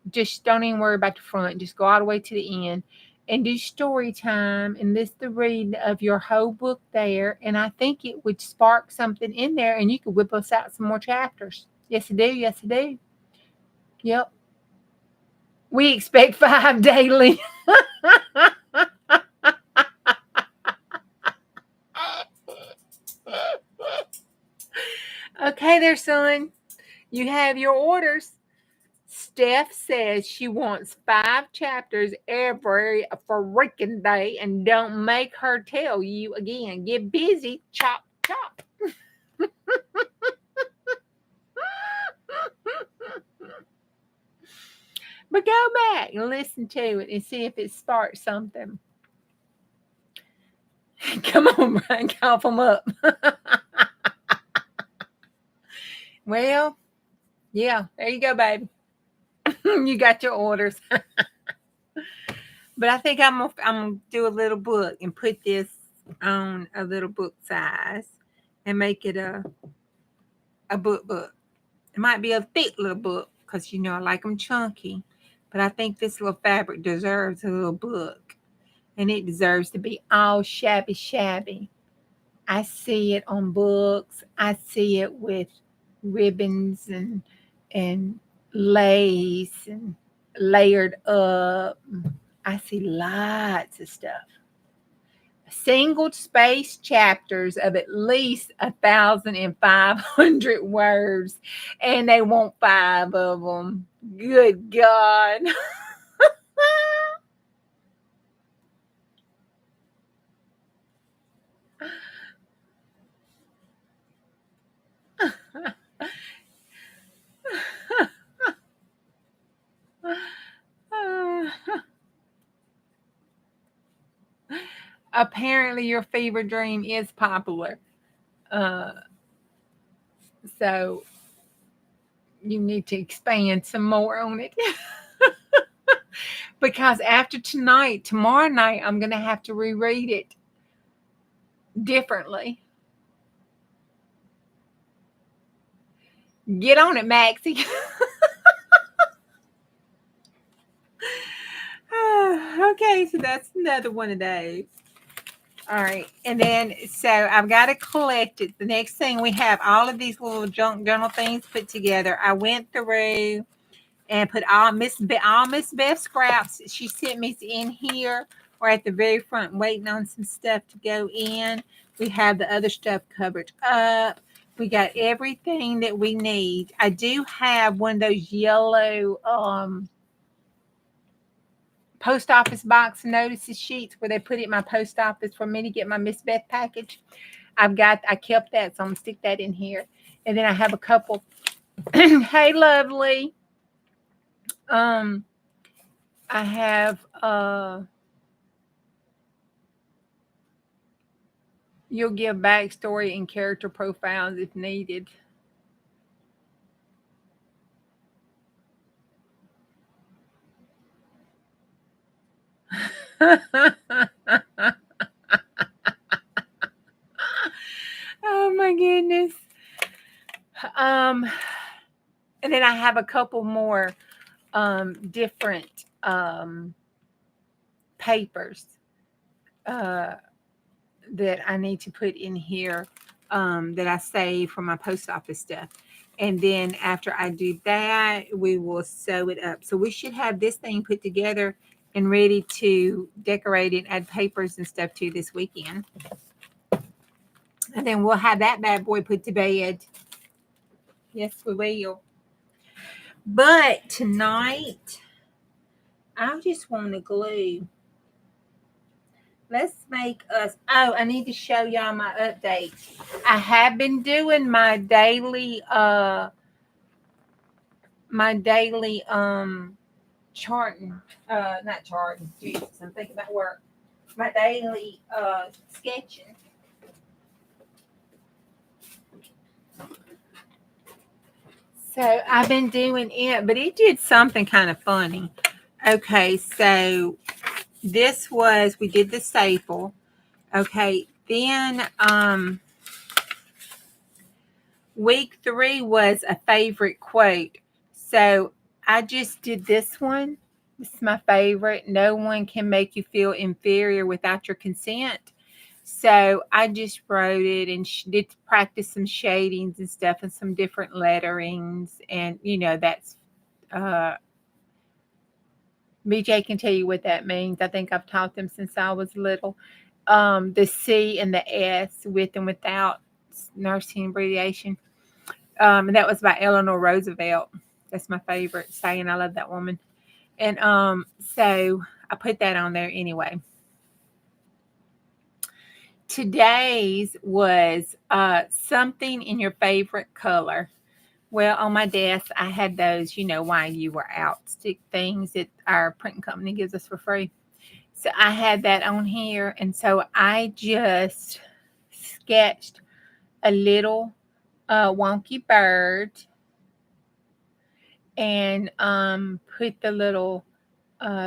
[SPEAKER 1] don't even worry about the front. Just go all the way to the end and do story time and list the read of your whole book there. And I think it would spark something in there and you could whip us out some more chapters. Yes, I do. Yes, I do. Yep. We expect 5 daily. Okay, there, son. You have your orders. Steph says she wants 5 chapters every freaking day, and don't make her tell you again. Get busy, chop, chop. But go back and listen to it and see if it sparks something. Come on, Brian, cough them up. Well, yeah, there you go, baby. You got your orders. But I think I'm gonna do a little book and put this on a little book size and make it a book. It might be a thick little book because I like them chunky. But I think this little fabric deserves a little book, and it deserves to be all shabby. I see it on books. I see it with ribbons and lace and layered up. I see lots of stuff. Single space chapters of at least 1,500 words, and they want 5 of them. Good God. Apparently, your fever dream is popular. Uh, so you need to expand some more on it. Because after tonight, tomorrow night, I'm going to have to reread it differently. Get on it, Maxie. Okay, so that's another one of those. All right, and then so I've got to collect it. The next thing we have all of these little junk journal things put together. I went through and put all Miss Beth's scraps she sent me in here or at the very front, waiting on some stuff to go in. We have the other stuff covered up. We got everything that we need. I do have one of those yellow post office box notices sheets where they put it in my post office for me to get my Miss Beth package. I kept that, so I'm gonna stick that in here. And then I have a couple. Hey, lovely. I have you'll give backstory and character profiles if needed. Oh my goodness. Um, and then I have a couple more different papers that I need to put in here that I save for my post office stuff. And then after I do that, we will sew it up. So we should have this thing put together and ready to decorate it, add papers and stuff to this weekend. And then we'll have that bad boy put to bed. Yes, we will. But tonight, I just want to glue. Let's make us. Oh, I need to show y'all my updates. I have been doing my daily charting. Not charting. Jesus, I'm thinking about work. My daily sketching. So I've been doing it, but it did something kind of funny. Okay, so this was we did the staple. Okay, then week 3 was a favorite quote. So I just did this one. This is my favorite. No one can make you feel inferior without your consent. So I just wrote it and did practice some shadings and stuff and some different letterings. And, that's BJ can tell you what that means. I think I've taught them since I was little. The C and the S, with and without nursing abbreviation. And that was by Eleanor Roosevelt. That's my favorite saying. I love that woman. And so I put that on there anyway. Today's was something in your favorite color. Well, on my desk, I had those, while you were out, stick things that our printing company gives us for free. So I had that on here. And so I just sketched a little wonky bird and put the little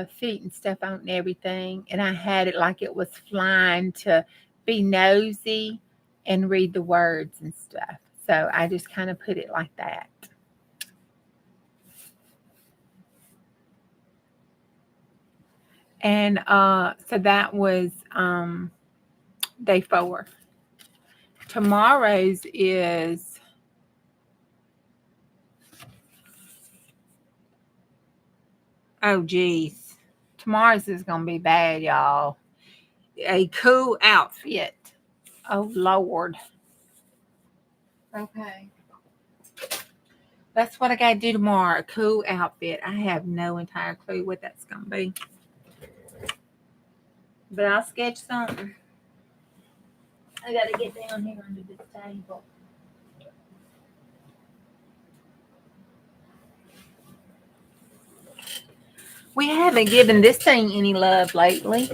[SPEAKER 1] feet and stuff on and everything. And I had it like it was flying to be nosy and read the words and stuff. So I just kind of put it like that. And so that was day 4. Tomorrow's is oh geez. Tomorrow's is gonna be bad, y'all. A cool outfit. Oh Lord. Okay. That's what I gotta do tomorrow. A cool outfit. I have no entire clue what that's gonna be. But I'll sketch something. I gotta get down here under this table. We haven't given this thing any love lately.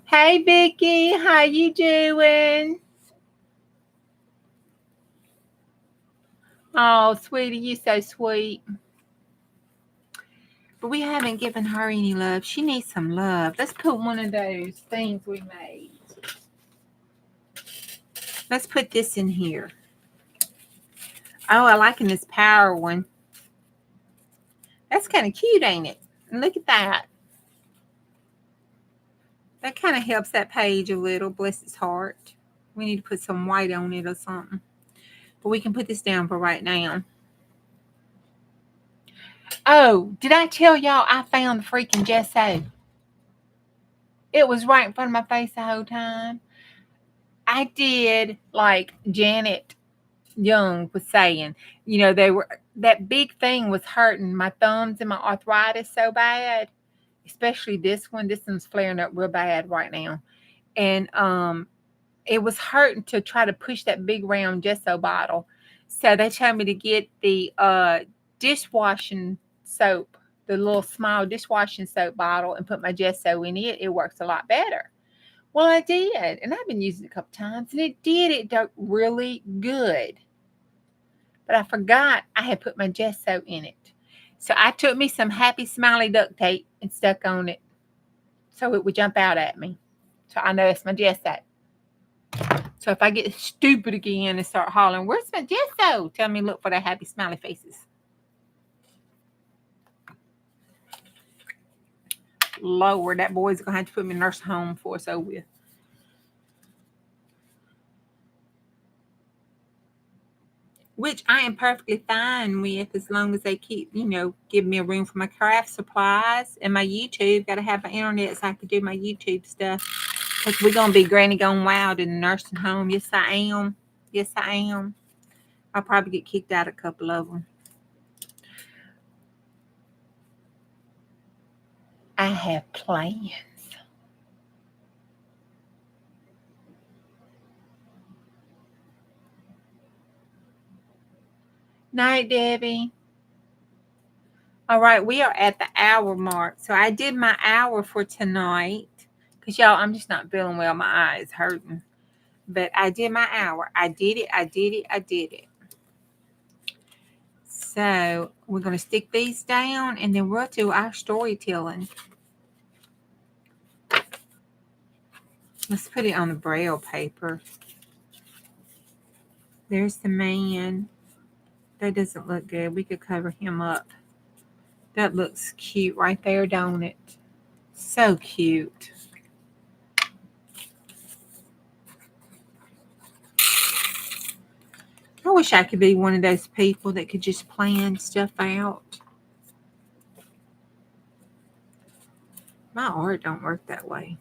[SPEAKER 1] Hey Vicky, how you doing? Oh, sweetie, you so sweet. But we haven't given her any love. She needs some love. Let's put one of those things we made. Let's put this in here. Oh, I liking this power one. That's kind of cute, ain't it? And look at that. That kind of helps that page a little. Bless its heart. We need to put some white on it or something. But we can put this down for right now. Oh, did I tell y'all I found the freaking gesso? It was right in front of my face the whole time. I did like Janet Young was saying, that big thing was hurting my thumbs and my arthritis so bad, especially this one. This one's flaring up real bad right now. And it was hurting to try to push that big round gesso bottle. So they told me to get the dishwashing soap, the little small dishwashing soap bottle, and put my gesso in it. It works a lot better. Well, I did, and I've been using it a couple times, and it did really good. But I forgot I had put my gesso in it. So I took me some happy smiley duct tape and stuck on it so it would jump out at me. So I know it's my gesso. So if I get stupid again and start hollering, "Where's my gesso?" Tell me, look for the happy smiley faces. Lord, that boy's going to have to put me in a nursing home before it's over with. Which I am perfectly fine with as long as they keep, give me a room for my craft supplies and my YouTube. Got to have my internet so I can do my YouTube stuff. Because we're going to be granny gone wild in the nursing home. Yes, I am. Yes, I am. I'll probably get kicked out a couple of them. I have plans. Night, Debbie. All right, we are at the hour mark. So I did my hour for tonight. Because, y'all, I'm just not feeling well. My eye is hurting. But I did my hour. I did it. So we're going to stick these down, and then we'll do our storytelling. Let's put it on the braille paper. There's the man. That doesn't look good. We could cover him up. That looks cute right there, don't it? So cute. I wish I could be one of those people that could just plan stuff out. My art don't work that way.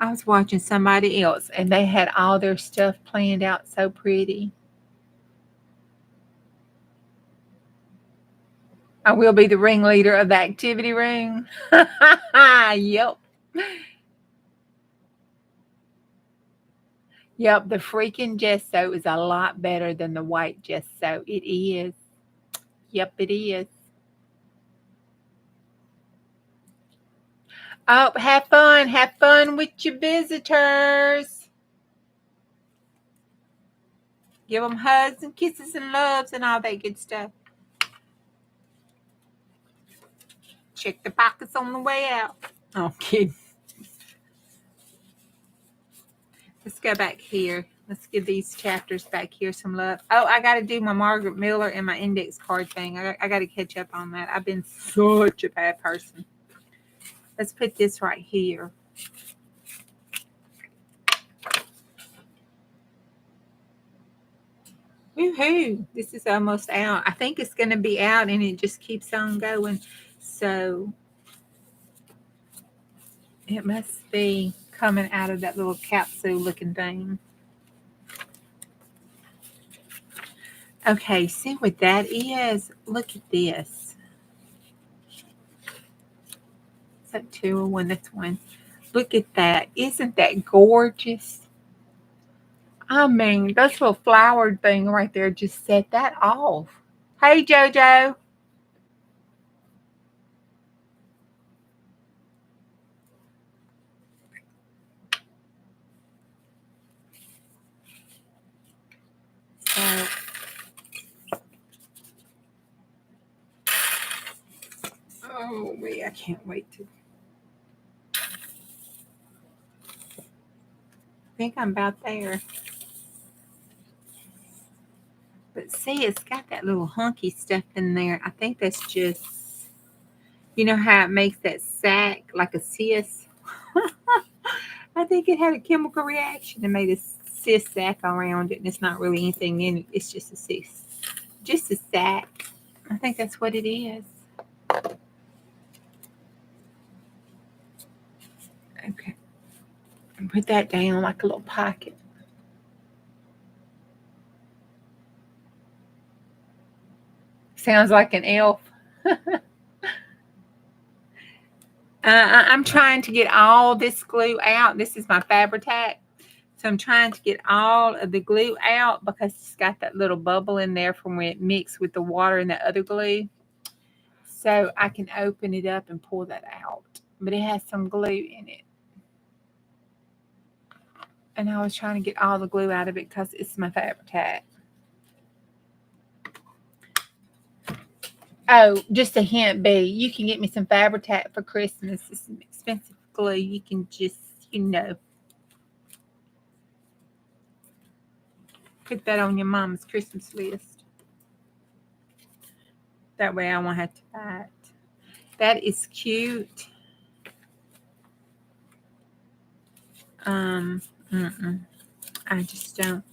[SPEAKER 1] I was watching somebody else, and they had all their stuff planned out so pretty. I will be the ringleader of the activity room. Yep. Yep, the freaking gesso is a lot better than the white gesso. It is. Yep, it is. Oh, have fun. Have fun with your visitors. Give them hugs and kisses and loves and all that good stuff. Check the pockets on the way out. Oh, kidding. Let's go back here. Let's give these chapters back here some love. Oh, I got to do my Margaret Miller and my index card thing. I got to catch up on that. I've been such a bad person. Let's put this right here. Woohoo! This is almost out. I think it's going to be out and it just keeps on going. So it must be coming out of that little capsule looking thing. Okay, see what that is? Look at this. Is that 2 or 1? That's 1. Look at that. Isn't that gorgeous? I mean, this little flowered thing right there just set that off. Hey, Jojo. So, oh, wait, I can't wait to. I think I'm about there. But see, it's got that little hunky stuff in there. I think that's just, you know how it makes that sack like a cyst? I think it had a chemical reaction and made a cyst sack around it, and it's not really anything in it. It's just a cyst. Just a sack. I think that's what it is. Okay. And put that down like a little pocket. Sounds like an elf. I'm trying to get all this glue out. This is my Fabri-Tac. So I'm trying to get all of the glue out because it's got that little bubble in there from when it mixed with the water and the other glue. So I can open it up and pull that out. But it has some glue in it. And I was trying to get all the glue out of it because it's my Fabri-Tac. Oh, just a hint, B. You can get me some Fabri-Tac for Christmas. It's some expensive glue. You can just, put that on your mom's Christmas list. That way I won't have to buy it. That is cute. I just don't.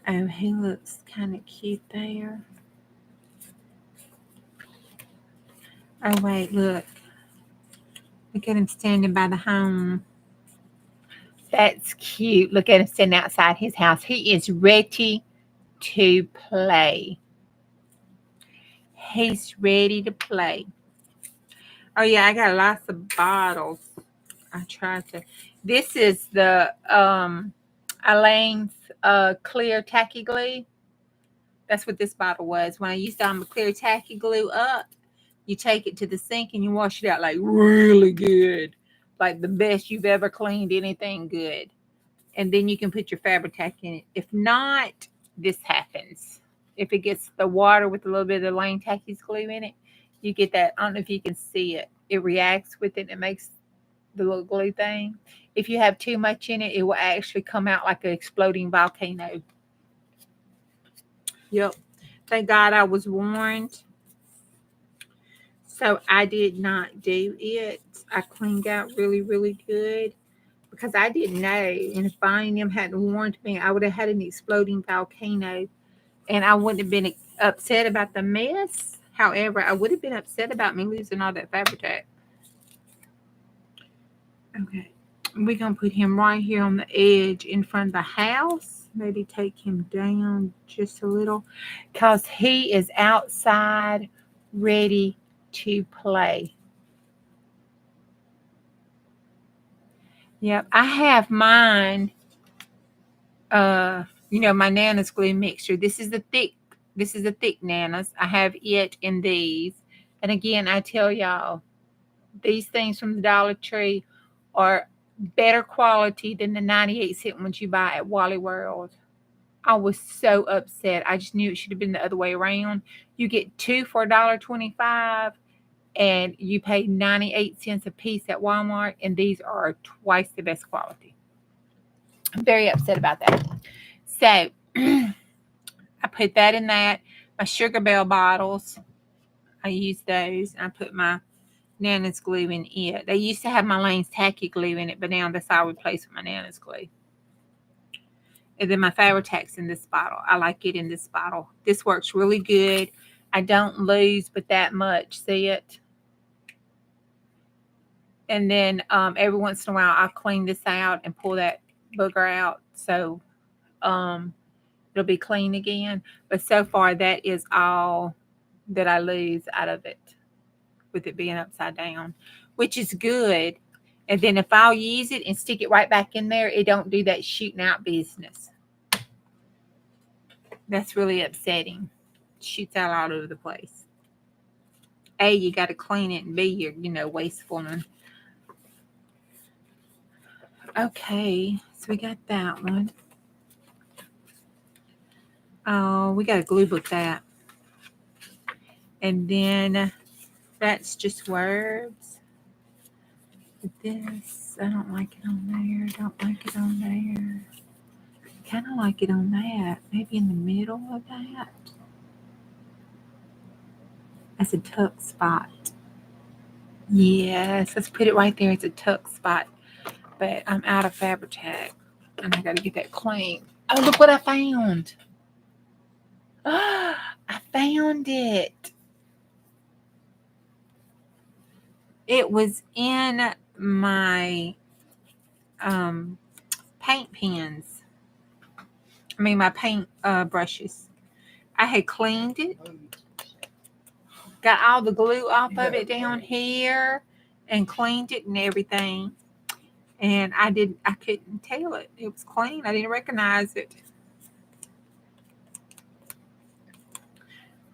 [SPEAKER 1] Oh, he looks kind of cute there. Oh, wait, look. Look at him standing by the home. That's cute. Look at him standing outside his house. He is ready to play. He's ready to play. Oh, yeah, I got lots of bottles. I tried to. This is the Elaine's clear tacky glue. That's what this bottle was. When I used to clear tacky glue up, you take it to the sink and you wash it out like really good. Like the best you've ever cleaned anything good. And then you can put your Fabri-Tac in it. If not, this happens. If it gets the water with a little bit of Elaine Tacky's glue in it, you get that. I don't know if you can see it. It reacts with it. It makes the little glue thing. If you have too much in it, it will actually come out like an exploding volcano. Yep. Thank God I was warned. So I did not do it. I cleaned out really, really good because I didn't know. And if Bonnie and them hadn't warned me, I would have had an exploding volcano and I wouldn't have been upset about the mess. However, I would have been upset about me losing all that Fabri-Tac. Okay. We're going to put him right here on the edge in front of the house. Maybe take him down just a little because he is outside ready to play. Yep, I have mine. My Nana's glue mixture. This is the thick Nana's. I have it in these. And again, I tell y'all, these things from the Dollar Tree are better quality than the 98-cent ones you buy at Wally World. I was so upset. I just knew it should have been the other way around. You get 2 for $1.25 and you pay 98 cents a piece at Walmart, and these are twice the best quality. I'm very upset about that. So I put that in that. My Sugar Bell bottles, I use those. I put my Nana's glue in it. They used to have my Lane's tacky glue in it, but now that's all I replaced with my Nana's glue. And then my Fabri-Tacs in this bottle. I like it in this bottle. This works really good. I don't lose but that much. See it? And then every once in a while, I'll clean this out and pull that booger out. So it'll be clean again. But so far, that is all that I lose out of it with it being upside down, which is good. And then if I'll use it and stick it right back in there, it don't do that shooting out business. That's really upsetting. It shoots out all over the place. A, you got to clean it, and B, you're wasteful. And okay, so we got that one. Oh, we got to glue book that. And then that's just words. But this, I don't like it on there. Don't like it on there. Kind of like it on that. Maybe in the middle of that. That's a tuck spot. Yes, let's put it right there. It's a tuck spot. But I'm out of Fabri-Tac. And I got to get that clean. Oh, look what I found. Oh, I found it. It was in my paint pens. I mean, my paint brushes. I had cleaned it. Got all the glue off of it down here and cleaned it and everything. And I couldn't tell it. It was clean. I didn't recognize it.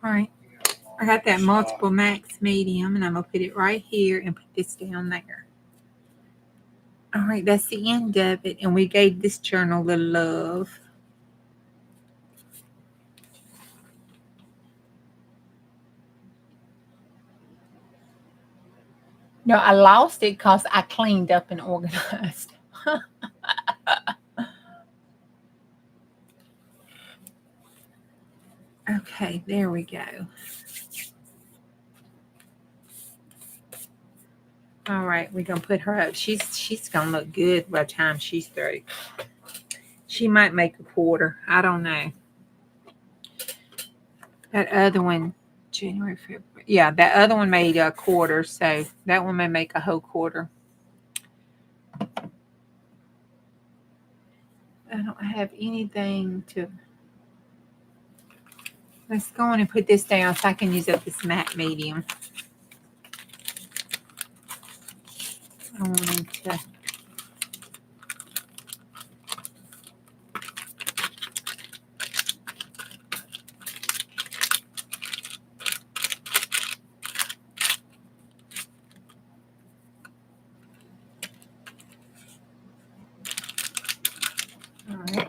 [SPEAKER 1] All right. I got that multiple max medium, and I'm going to put it right here and put this down there. All right, that's the end of it. And we gave this journal a little love. No, I lost it because I cleaned up and organized. Okay, there we go. All right, we're going to put her up. She's going to look good by the time she's through. She might make a quarter. I don't know. That other one, January, February. Yeah, that other one made a quarter, so that one may make a whole quarter. I don't have anything to... Let's go on and put this down so I can use up this matte medium. I wanted to... All right.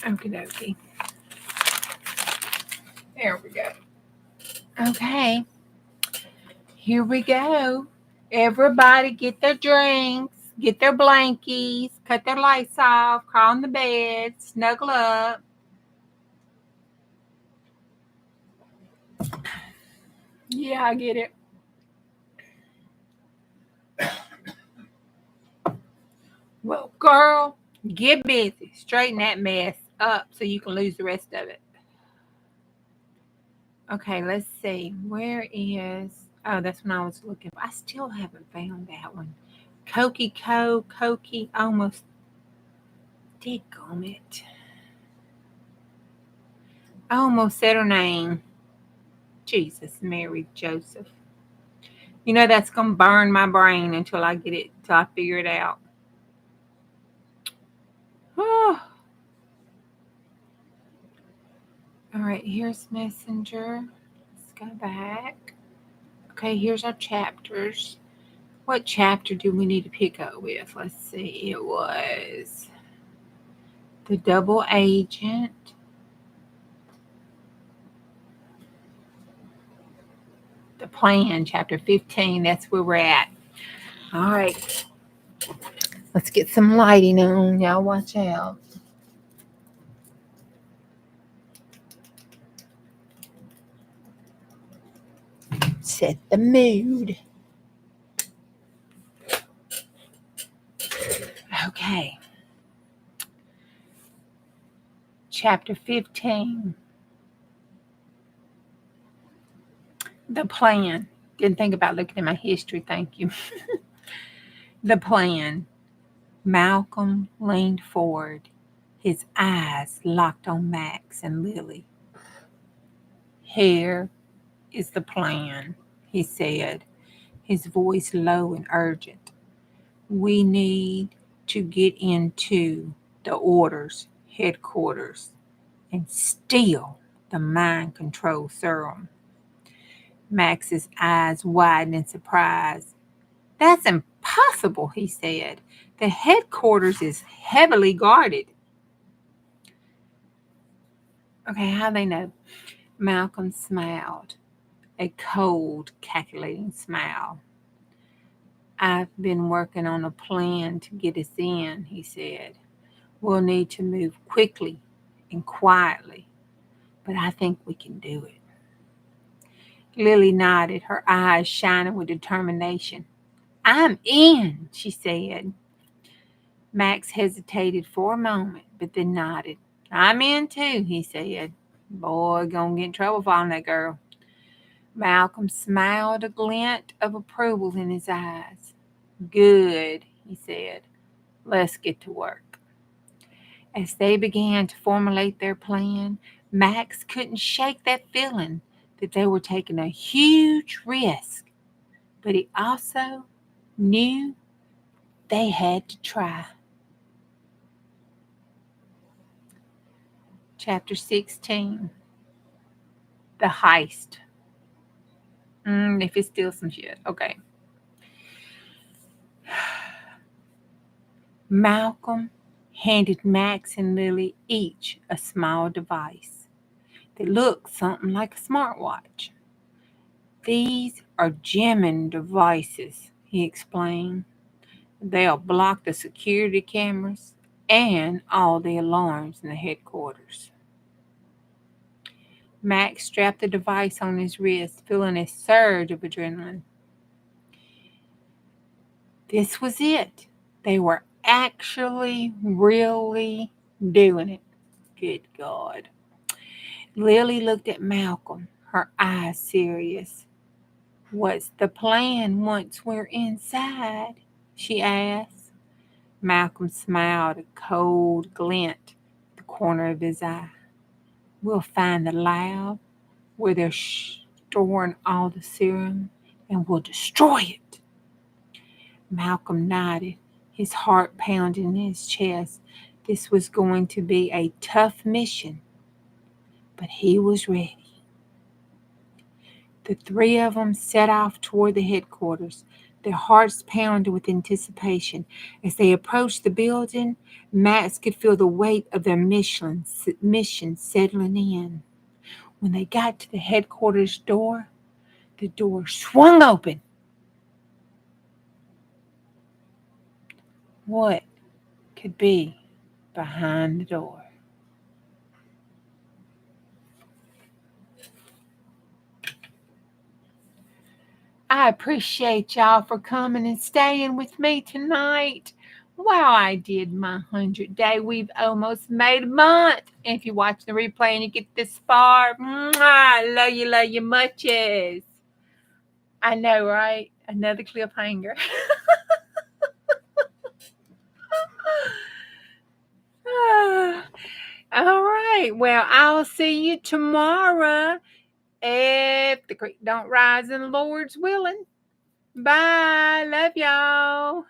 [SPEAKER 1] Okie dokie. There we go. Okay. Here we go. Everybody get their drinks, get their blankies, cut their lights off, crawl in the bed, snuggle up. Yeah, I get it. Well, girl, get busy. Straighten that mess up so you can lose the rest of it. Okay, let's see. Where is... Oh, that's when I was looking. I still haven't found that one. Koki. Almost. Diggum it. I almost said her name. Jesus, Mary, Joseph. You know, that's going to burn my brain until I get it, till I figure it out. Oh. All right, here's Messenger. Let's go back. Okay, here's our chapters. What chapter do we need to pick up with? Let's see. It was the double agent. The plan, chapter 15. That's where we're at. All right. Let's get some lighting on. Y'all watch out. Set the mood. Okay. Chapter 15. The plan. Didn't think about looking at my history. Thank you. The plan. Malcolm leaned forward, his eyes locked on Max and Lily. Here is the plan, he said, his voice low and urgent. We need to get into the orders headquarters and steal the mind control serum. Max's eyes widened in surprise. That's impossible, he said. The headquarters is heavily guarded. Okay, how they know? Malcolm smiled, a cold, calculating smile. I've been working on a plan to get us in, he said. We'll need to move quickly and quietly, but I think we can do it. Lily nodded, her eyes shining with determination. I'm in, she said. Max hesitated for a moment, but then nodded. I'm in too, he said. Boy, gonna get in trouble following that girl. Malcolm smiled, a glint of approval in his eyes. Good, he said. Let's get to work. As they began to formulate their plan, Max couldn't shake that feeling that they were taking a huge risk, but he also knew they had to try. Chapter 16. The heist. If it's still some shit. Okay. Malcolm handed Max and Lily each a small device that looked something like a smartwatch. These are jamming devices, he explained. They'll block the security cameras and all the alarms in the headquarters. Max strapped the device on his wrist, feeling a surge of adrenaline. This was it. They were actually, really doing it. Good God. Lily looked at Malcolm, her eyes serious. What's the plan once we're inside? She asked. Malcolm smiled, a cold glint at the corner of his eye. We'll find the lab where they're storing all the serum and we'll destroy it. Malcolm nodded, his heart pounding in his chest. This was going to be a tough mission, but he was ready. The three of them set off toward the headquarters, their hearts pounding with anticipation. As they approached the building, Max could feel the weight of their mission settling in. When they got to the headquarters door, the door swung open. What could be behind the door? I appreciate y'all for coming and staying with me tonight. Wow, I did my 100th day. We've almost made a month. And if you watch the replay and you get this far, love you muches. I know, right? Another cliffhanger. All right. Well, I'll see you tomorrow if the creek don't rise and the Lord's willing. Bye. Love y'all.